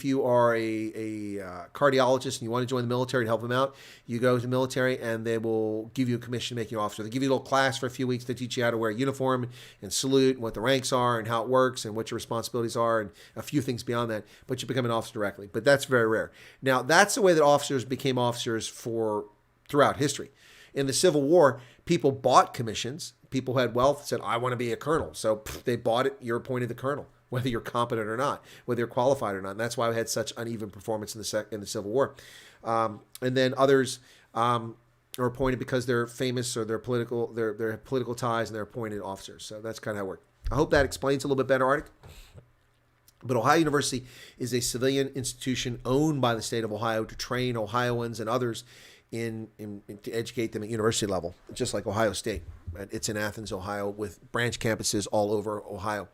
you are a cardiologist and you want to join the military to help them out, you go to the military and they will give you a commission to make you an officer. They give you a little class for a few weeks to teach you how to wear a uniform and salute, and what the ranks are and how it works and what your responsibilities are and a few things beyond that. But you become an officer directly. But that's very rare. Now, that's the way that officers became officers throughout history. In the Civil War, people bought commissions. People who had wealth said, I want to be a colonel. So they bought it. You're appointed the colonel, whether you're competent or not, whether you're qualified or not. And that's why we had such uneven performance in the Civil War. And then others are appointed because they're famous or they're political ties, and they're appointed officers. So that's kind of how it works. I hope that explains a little bit better, Arctic. But Ohio University is a civilian institution owned by the state of Ohio to train Ohioans and others in to educate them at university level, just like Ohio State. It's in Athens, Ohio, with branch campuses all over Ohio.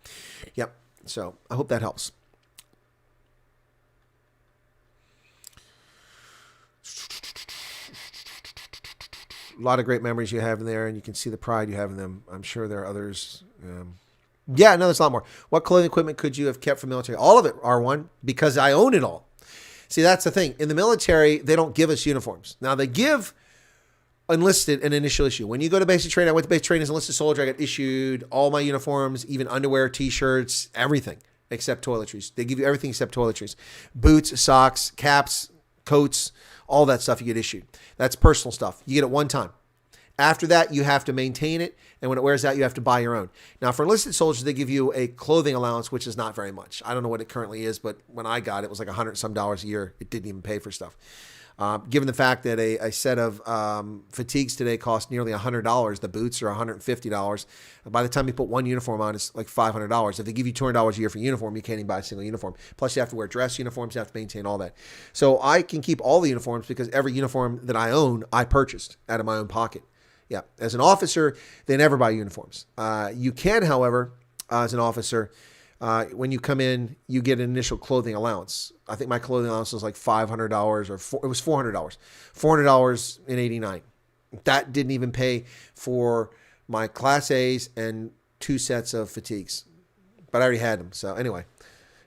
Yep. So I hope that helps. A lot of great memories you have in there, and you can see the pride you have in them. I'm sure there are others. Yeah, no, there's a lot more. What clothing equipment could you have kept from military? All of it, R1, because I own it all. See, that's the thing. In the military, they don't give us uniforms. Now, they give enlisted an initial issue. When you go to basic training, I went to basic training as an enlisted soldier. I got issued all my uniforms, even underwear, T-shirts, everything except toiletries. They give you everything except toiletries. Boots, socks, caps, coats, all that stuff you get issued. That's personal stuff. You get it one time. After that, you have to maintain it, and when it wears out, you have to buy your own. Now, for enlisted soldiers, they give you a clothing allowance, which is not very much. I don't know what it currently is, but when I got it, it was like $100 some a year. It didn't even pay for stuff. Given the fact that a set of fatigues today cost nearly $100, the boots are $150. By the time you put one uniform on, it's like $500. If they give you $200 a year for a uniform, you can't even buy a single uniform. Plus, you have to wear dress uniforms, you have to maintain all that. So I can keep all the uniforms because every uniform that I own, I purchased out of my own pocket. Yeah, as an officer, they never buy uniforms. You can, however, as an officer, when you come in, you get an initial clothing allowance. I think my clothing allowance was like $500 it was $400. $400 in '89. That didn't even pay for my Class A's and 2 sets of fatigues. But I already had them. So anyway.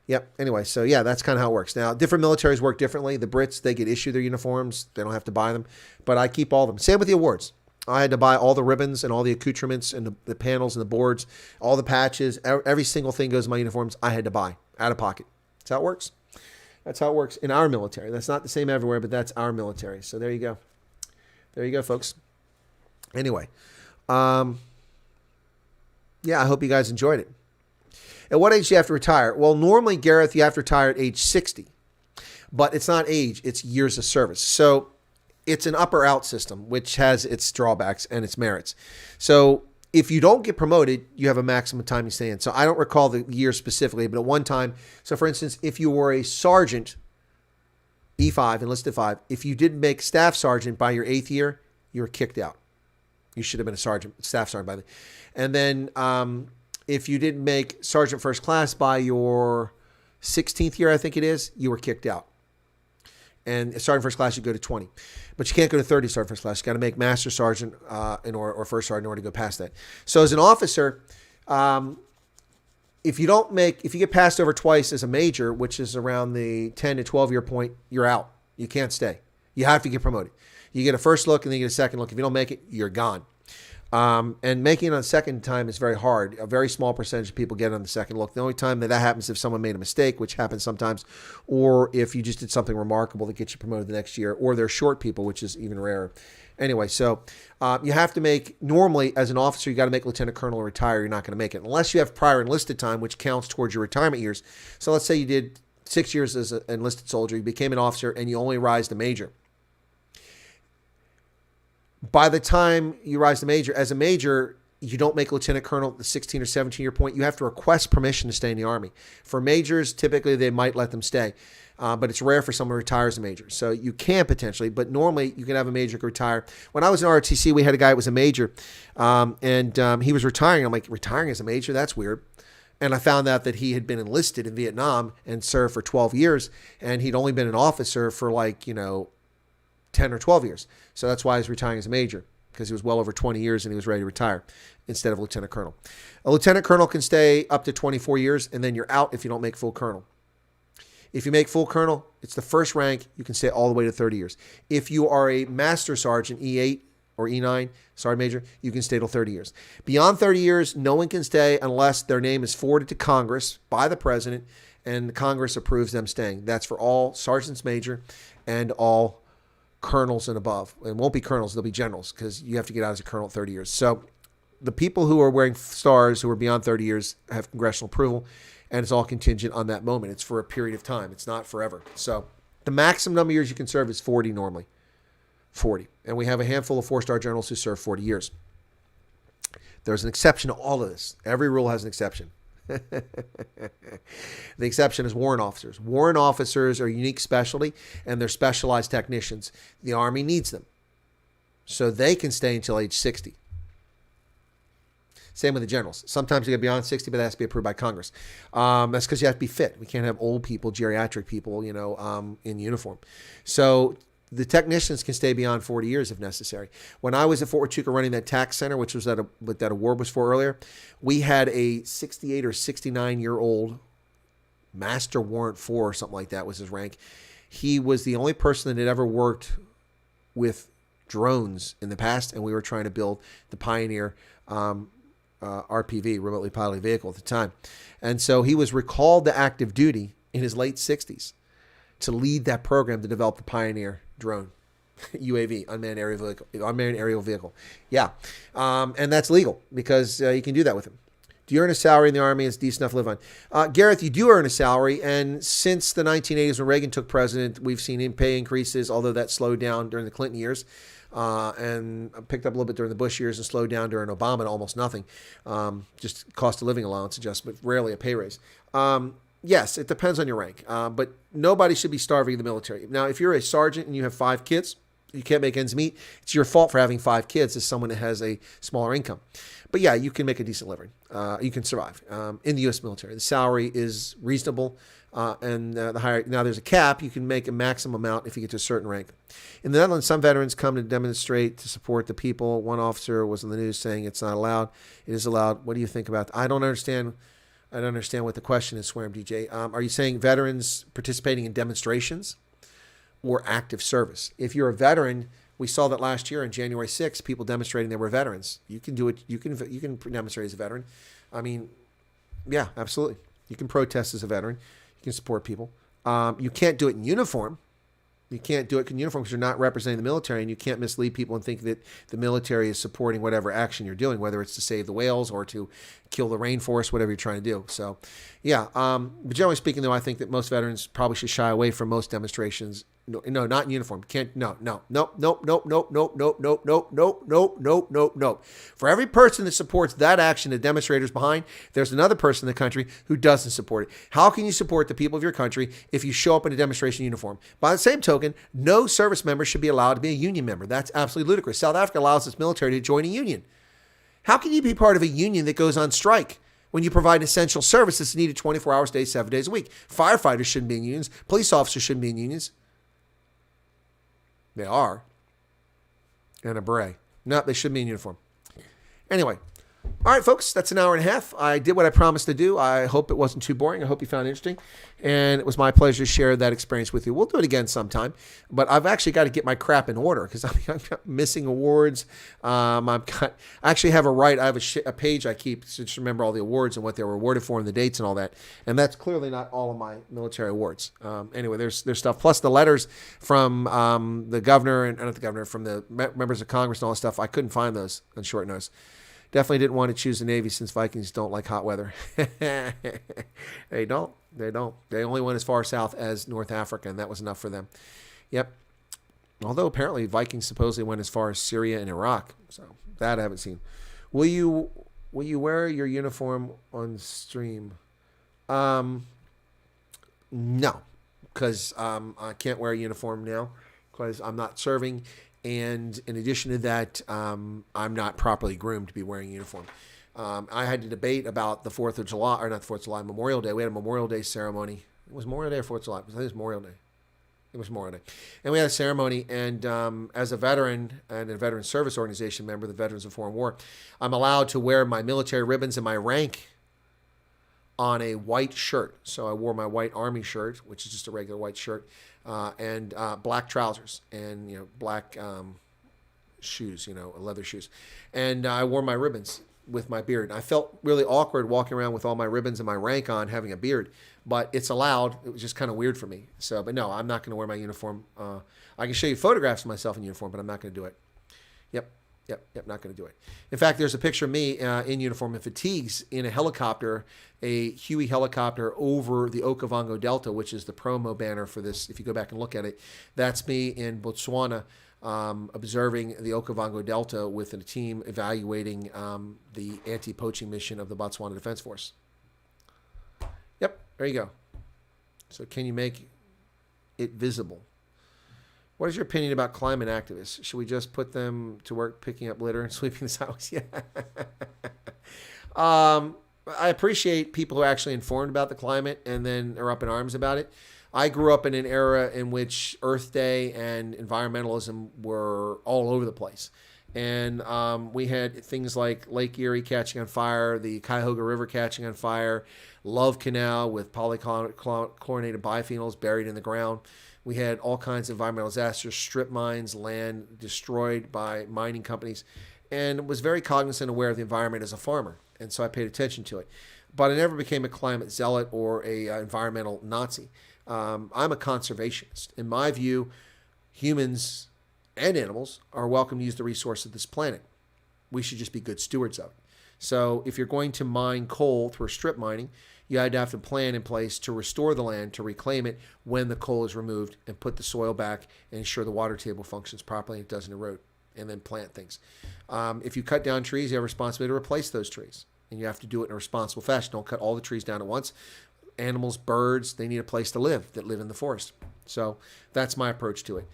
Yep. Anyway, so yeah, that's kind of how it works. Now, different militaries work differently. The Brits, they get issued their uniforms. They don't have to buy them. But I keep all of them. Same with the awards. I had to buy all the ribbons and all the accoutrements and the panels and the boards, all the patches. Every single thing goes in my uniforms. I had to buy out of pocket. That's how it works. That's how it works in our military. That's not the same everywhere, but that's our military. So there you go. There you go, folks. Anyway, yeah, I hope you guys enjoyed it. At what age do you have to retire? Well, normally, Gareth, you have to retire at age 60. But it's not age, it's years of service. So it's an up or out system, which has its drawbacks and its merits. So if you don't get promoted, you have a maximum time you stay in. So I don't recall the year specifically, but at one time, so for instance, if you were a sergeant, E5, enlisted 5, if you didn't make staff sergeant by your 8th year, you were kicked out. You should have been a sergeant, staff sergeant by then. And then if you didn't make sergeant first class by your 16th year, I think it is, you were kicked out. And sergeant first class, you go to 20. But you can't go to 30 sergeant first class. You got to make master sergeant or first sergeant in order to go past that. So as an officer, if you get passed over twice as a major, which is around the 10 to 12 year point, you're out. You can't stay. You have to get promoted. You get a first look and then you get a second look. If you don't make it, you're gone. And making it on the second time is very hard. A very small percentage of people get on the second look. The only time that happens is if someone made a mistake, which happens sometimes, or if you just did something remarkable that gets you promoted the next year, or they're short people, which is even rarer. Anyway, so you have to make, normally as an officer, you got to make lieutenant colonel or retire. You're not going to make it unless you have prior enlisted time, which counts towards your retirement years. So let's say you did 6 years as an enlisted soldier, you became an officer, and you only rise to major. By the time you rise to major, as a major, you don't make lieutenant colonel at the 16 or 17-year point. You have to request permission to stay in the Army. For majors, typically they might let them stay, but it's rare for someone to retire as a major. So you can potentially, but normally you can have a major retire. When I was in ROTC, we had a guy that was a major, and he was retiring. I'm like, retiring as a major? That's weird. And I found out that he had been enlisted in Vietnam and served for 12 years, and he'd only been an officer for 10 or 12 years. So that's why he's retiring as a major, because he was well over 20 years and he was ready to retire instead of lieutenant colonel. A lieutenant colonel can stay up to 24 years, and then you're out if you don't make full colonel. If you make full colonel, it's the first rank. You can stay all the way to 30 years. If you are a master sergeant, E8 or E9, sergeant major, you can stay till 30 years. Beyond 30 years, no one can stay unless their name is forwarded to Congress by the president and Congress approves them staying. That's for all sergeants major and all colonels and above. It won't be colonels, they'll be generals, because you have to get out as a colonel at 30 years. So the people who are wearing stars who are beyond 30 years have congressional approval, and it's all contingent on that moment. It's for a period of time. It's not forever. So the maximum number of years you can serve is 40 normally. 40. And we have a handful of 4-star generals who serve 40 years. There's an exception to all of this. Every rule has an exception. The exception is warrant officers. Warrant officers are a unique specialty, and they're specialized technicians. The Army needs them, so they can stay until age 60. Same with the generals. Sometimes you get beyond 60, but that has to be approved by Congress. That's because you have to be fit. We can't have old people, geriatric people, in uniform. So the technicians can stay beyond 40 years if necessary. When I was at Fort Huachuca running that tax center, which was what that award was for earlier, we had a 68 or 69-year-old Master Warrant 4 or something like that was his rank. He was the only person that had ever worked with drones in the past, and we were trying to build the Pioneer RPV, remotely piloted vehicle at the time. And so he was recalled to active duty in his late 60s to lead that program to develop the Pioneer drone, UAV, unmanned aerial vehicle. Yeah, and that's legal because you can do that with him. Do you earn a salary in the Army? It's decent enough to live on. Gareth, you do earn a salary, and since the 1980s when Reagan took president, we've seen pay increases, although that slowed down during the Clinton years, and picked up a little bit during the Bush years and slowed down during Obama to almost nothing. Just cost of living allowance adjustment, rarely a pay raise. Yes, it depends on your rank, but nobody should be starving in the military. Now, if you're a sergeant and you have 5 kids, you can't make ends meet. It's your fault for having 5 kids as someone that has a smaller income. But yeah, you can make a decent living. You can survive in the U.S. military. The salary is reasonable, and the higher. Now, there's a cap. You can make a maximum amount if you get to a certain rank. In the Netherlands, some veterans come to demonstrate to support the people. One officer was in the news saying it's not allowed. It is allowed. What do you think about that? I don't understand what the question is, Swearing DJ. Are you saying veterans participating in demonstrations or active service? If you're a veteran, we saw that last year on January 6th, people demonstrating they were veterans. You can do it. You can demonstrate as a veteran. I mean, yeah, absolutely. You can protest as a veteran. You can support people. You can't do it in uniform. You can't do it in uniform because you're not representing the military, and you can't mislead people and think that the military is supporting whatever action you're doing, whether it's to save the whales or to kill the rainforest, whatever you're trying to do. So, yeah. But generally speaking, though, I think that most veterans probably should shy away from most demonstrations. No, not in uniform. Can't. No. For every person that supports that action, the demonstrators behind, there's another person in the country who doesn't support it. How can you support the people of your country if you show up in a demonstration uniform? By the same token, no service member should be allowed to be a union member. That's absolutely ludicrous. South Africa allows its military to join a union. How can you be part of a union that goes on strike when you provide essential services needed 24 hours a day, 7 days a week? Firefighters shouldn't be in unions. Police officers shouldn't be in unions. They are. And a beret. No, they shouldn't be in uniform. Anyway, All right, folks, that's an hour and a half. I did what I promised to do. I hope it wasn't too boring. I hope you found it interesting. And it was my pleasure to share that experience with you. We'll do it again sometime. But I've actually got to get my crap in order because I'm missing awards. I actually have I have a page I keep to just remember all the awards and what they were awarded for and the dates and all that. And that's clearly not all of my military awards. Anyway, there's stuff. Plus the letters from the governor, and not the governor, from the members of Congress and all that stuff. I couldn't find those on short notice. Definitely didn't want to choose the Navy since Vikings don't like hot weather. They don't. They only went as far south as North Africa, and that was enough for them. Yep. Although apparently Vikings supposedly went as far as Syria and Iraq. So that I haven't seen. Will you wear your uniform on stream? No, because I can't wear a uniform now because I'm not serving. And in addition to that, I'm not properly groomed to be wearing a uniform. I had to debate about the 4th of July, or not the 4th of July, Memorial Day. We had a Memorial Day ceremony. It was Memorial Day or 4th of July? I think it was Memorial Day. It was Memorial Day. And we had a ceremony, and as a veteran and a veteran service organization member, the Veterans of Foreign War, I'm allowed to wear my military ribbons and my rank on a white shirt. So I wore my white Army shirt, which is just a regular white shirt, and black trousers and black shoes, leather shoes. And I wore my ribbons with my beard. I felt really awkward walking around with all my ribbons and my rank on, having a beard, but it's allowed. It was just kind of weird for me. So, but no, I'm not going to wear my uniform. I can show you photographs of myself in uniform, but I'm not going to do it. Yep, not going to do it. In fact, there's a picture of me in uniform and fatigues in a helicopter, a Huey helicopter over the Okavango Delta, which is the promo banner for this. If you go back and look at it, that's me in Botswana observing the Okavango Delta with a team evaluating the anti-poaching mission of the Botswana Defense Force. Yep, there you go. So can you make it visible? What is your opinion about climate activists? Should we just put them to work picking up litter and sweeping the sidewalks? Yeah. I appreciate people who are actually informed about the climate and then are up in arms about it. I grew up in an era in which Earth Day and environmentalism were all over the place. And we had things like Lake Erie catching on fire, the Cuyahoga River catching on fire, Love Canal with polychlorinated biphenyls buried in the ground. We had all kinds of environmental disasters, strip mines, land destroyed by mining companies, and was very cognizant and aware of the environment as a farmer. And so I paid attention to it. But I never became a climate zealot or a environmental Nazi. I'm a conservationist. In my view, humans and animals are welcome to use the resource of this planet. We should just be good stewards of it. So if you're going to mine coal through strip mining, you had to have a plan in place to restore the land, to reclaim it when the coal is removed and put the soil back and ensure the water table functions properly and it doesn't erode, and then plant things. If you cut down trees, you have a responsibility to replace those trees, and you have to do it in a responsible fashion. Don't cut all the trees down at once. Animals, birds, they need a place to live that live in the forest. So that's my approach to it.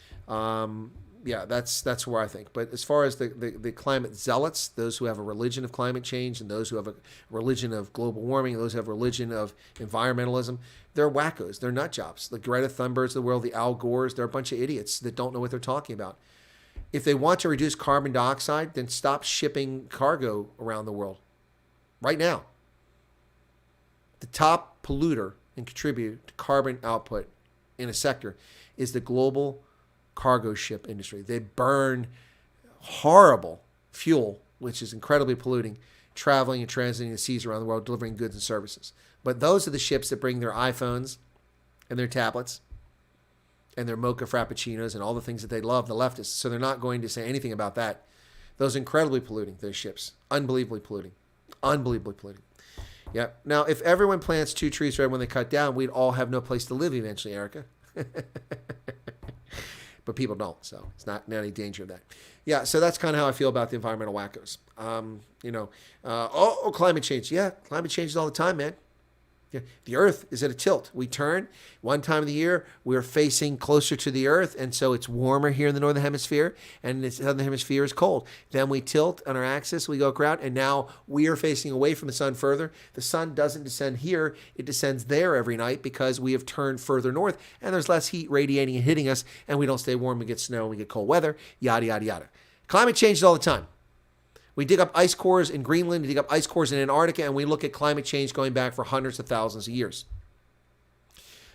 Yeah, that's where I think. But as far as the climate zealots, those who have a religion of climate change and those who have a religion of global warming, those who have a religion of environmentalism, they're wackos. They're nut jobs. The Greta Thunbergs of the world, the Al Gores, they're a bunch of idiots that don't know what they're talking about. If they want to reduce carbon dioxide, then stop shipping cargo around the world right now. The top polluter and contributor to carbon output in a sector is the global cargo ship industry. They burn horrible fuel, which is incredibly polluting, traveling and transiting the seas around the world, delivering goods and services. But those are the ships that bring their iPhones and their tablets and their mocha frappuccinos and all the things that they love, the leftists. So they're not going to say anything about that. Those are incredibly polluting, those ships. Unbelievably polluting. Unbelievably polluting. Yep. Now, if everyone plants 2 trees for everyone they cut down, we'd all have no place to live eventually, Erica. But people don't, so it's not any danger of that. Yeah, so that's kind of how I feel about the environmental wackos. Climate change. Yeah, climate changes all the time, man. Yeah, the Earth is at a tilt. We turn. One time of the year, we're facing closer to the Earth, and so it's warmer here in the Northern Hemisphere, and the Southern Hemisphere is cold. Then we tilt on our axis, we go around, and now we are facing away from the sun further. The sun doesn't descend here. It descends there every night because we have turned further north, and there's less heat radiating and hitting us, and we don't stay warm. We get snow, we get cold weather, yada, yada, yada. Climate changes all the time. We dig up ice cores in Greenland, we dig up ice cores in Antarctica, and we look at climate change going back for hundreds of thousands of years.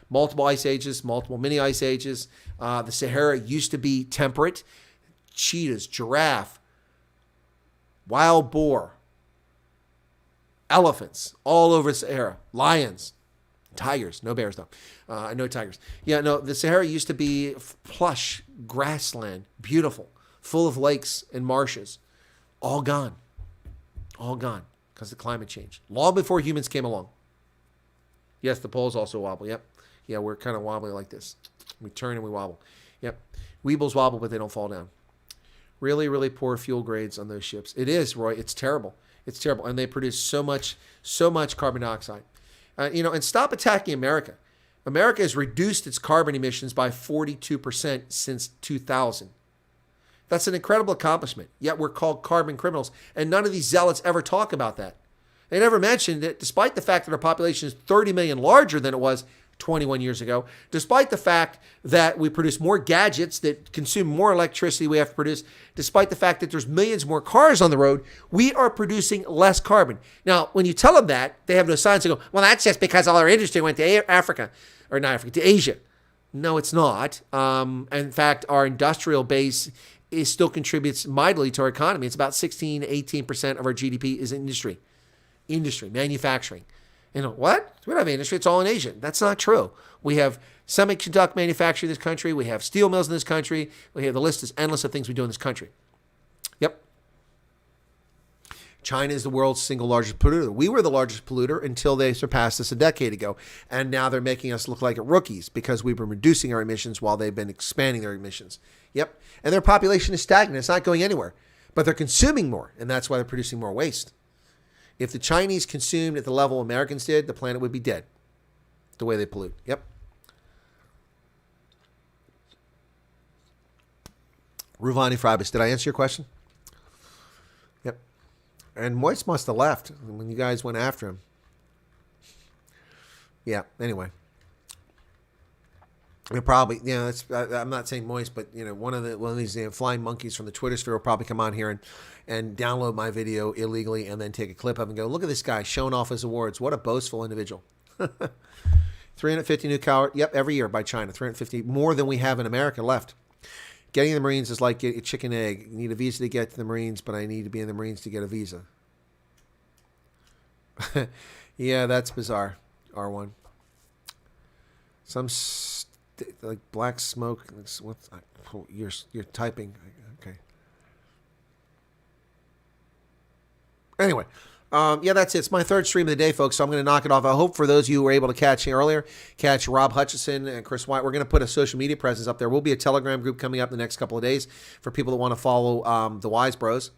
Multiple ice ages, multiple mini ice ages. The Sahara used to be temperate. Cheetahs, giraffe, wild boar, elephants all over the Sahara, lions, tigers, no bears though, no tigers. Yeah, no, the Sahara used to be plush grassland, beautiful, full of lakes and marshes, all gone because of climate change, long before humans came along. Yes, the poles also wobble, yep. Yeah, we're kind of wobbly like this. We turn and we wobble. Yep, weebles wobble, but they don't fall down. Really, really poor fuel grades on those ships. It is, Roy. It's terrible. It's terrible. And they produce so much carbon dioxide. And stop attacking America. America has reduced its carbon emissions by 42% since 2000. That's an incredible accomplishment. Yet we're called carbon criminals. And none of these zealots ever talk about that. They never mentioned that despite the fact that our population is 30 million larger than it was 21 years ago, despite the fact that we produce more gadgets that consume more electricity we have to produce, despite the fact that there's millions more cars on the road, we are producing less carbon. Now, when you tell them that, they have no science to go, well, that's just because all our industry went to Africa, or not Africa, to Asia. No, it's not. In fact, our industrial base still contributes mightily to our economy. It's about 16, 18% of our GDP is industry, manufacturing. What? We don't have industry. It's all in Asia. That's not true. We have semiconductor manufacturing in this country. We have steel mills in this country. The list is endless of things we do in this country. Yep. China is the world's single largest polluter. We were the largest polluter until they surpassed us a decade ago. And now they're making us look like rookies because we've been reducing our emissions while they've been expanding their emissions. Yep. And their population is stagnant. It's not going anywhere. But they're consuming more, and that's why they're producing more waste. If the Chinese consumed at the level Americans did, the planet would be dead. The way they pollute. Yep. Ruvani Fribus, did I answer your question? Yep. And Moist must have left when you guys went after him. Yeah, anyway. Probably, I'm not saying Moist, but one of these flying monkeys from the Twitter sphere will probably come on here and download my video illegally and then take a clip of it and go, look at this guy showing off his awards. What a boastful individual. 350 new calories, yep, every year by China. 350, more than we have in America left. Getting in the Marines is like a chicken egg. You need a visa to get to the Marines, but I need to be in the Marines to get a visa. Yeah, that's bizarre, R1. Like black smoke. You're typing. Okay. Anyway, that's it. It's my third stream of the day, folks. So I'm going to knock it off. I hope for those of you who were able to catch Rob Hutchison and Chris Wyatt. We're going to put a social media presence up there. Will be a Telegram group coming up in the next couple of days for people that want to follow the Wise Bros.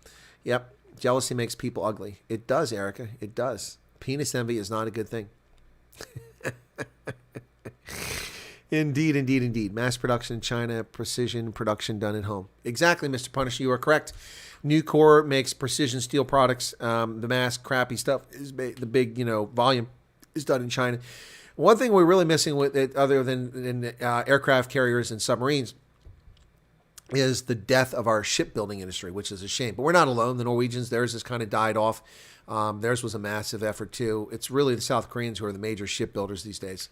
Yep. Jealousy makes people ugly. It does, Erica. It does. Penis envy is not a good thing. Indeed. Mass production in China, precision production done at home. Exactly, Mr. Punisher. You are correct. Nucor makes precision steel products. The mass crappy stuff is the big, volume is done in China. One thing we're really missing with it, other than aircraft carriers and submarines, is the death of our shipbuilding industry, which is a shame. But we're not alone. The Norwegians, theirs has kind of died off. Theirs was a massive effort too. It's really the South Koreans who are the major shipbuilders these days.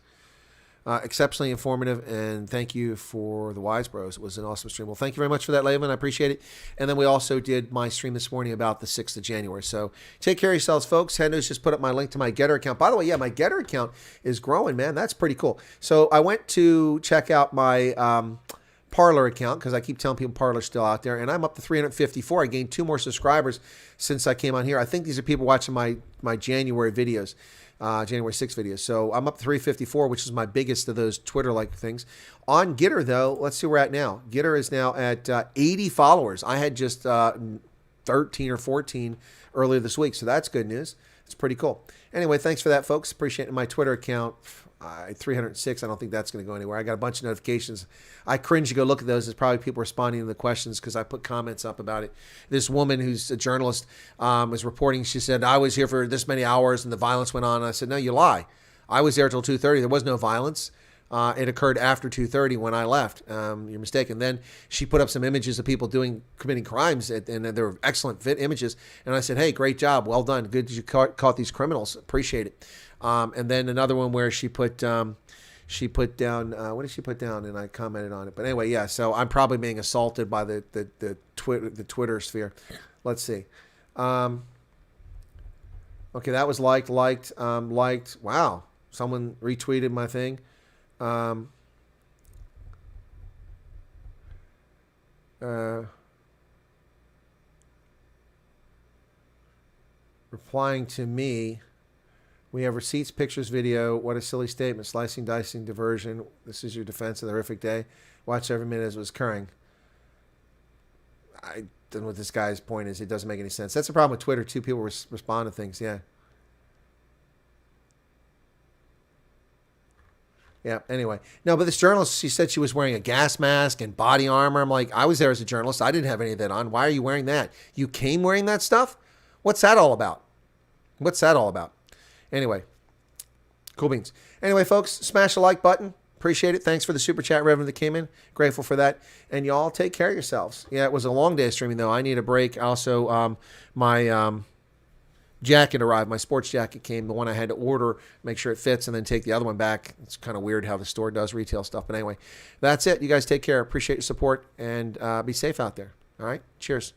Exceptionally informative, and thank you for the Wise Bros. It was an awesome stream. Well, thank you very much for that, Layman. I appreciate it. And then we also did my stream this morning about the 6th of January. So take care of yourselves, folks. Head News just put up my link to my Getter account. By the way, yeah, my Getter account is growing, man. That's pretty cool. So I went to check out my Parler account because I keep telling people Parler's still out there, and I'm up to 354. I gained 2 more subscribers since I came on here. I think these are people watching my January videos. January 6th videos. So I'm up to 354, which is my biggest of those Twitter-like things. On Getter, though, let's see where we're at now. Getter is now at 80 followers. I had just 13 or 14 earlier this week, so that's good news. It's pretty cool. Anyway, thanks for that, folks. Appreciate it. My Twitter account, 306. I don't think that's going to go anywhere. I got a bunch of notifications. I cringe to go look at those. There's probably people responding to the questions because I put comments up about it. This woman who's a journalist was reporting. She said, I was here for this many hours and the violence went on. And I said, no, you lie. I was there till 2:30. There was no violence. It occurred after 2:30 when I left. You're mistaken. Then she put up some images of people committing crimes, and they were excellent images. And I said, hey, great job. Well done. Good that you caught these criminals. Appreciate it. And then another one where she put down, what did she put down? And I commented on it. But anyway, yeah, so I'm probably being assaulted by the Twitter sphere. Let's see. Okay, that was liked. Wow, someone retweeted my thing. Replying to me, we have receipts, pictures, video. What a silly statement. Slicing, dicing, diversion. This is your defense of the horrific day. Watch every minute as it was occurring. I don't know what this guy's point is. It doesn't make any sense. That's the problem with Twitter, too. People respond to things, yeah. Yeah, anyway. No, but this journalist, she said she was wearing a gas mask and body armor. I'm like, I was there as a journalist. I didn't have any of that on. Why are you wearing that? You came wearing that stuff? What's that all about? What's that all about? Anyway, cool beans. Anyway, folks, smash the like button. Appreciate it. Thanks for the super chat revenue that came in. Grateful for that. And y'all take care of yourselves. Yeah, it was a long day of streaming, though. I need a break. Also, my jacket arrived. My sports jacket came, the one I had to order, make sure it fits, and then take the other one back. It's kind of weird how the store does retail stuff. But anyway, that's it. You guys take care. Appreciate your support, and be safe out there. All right? Cheers.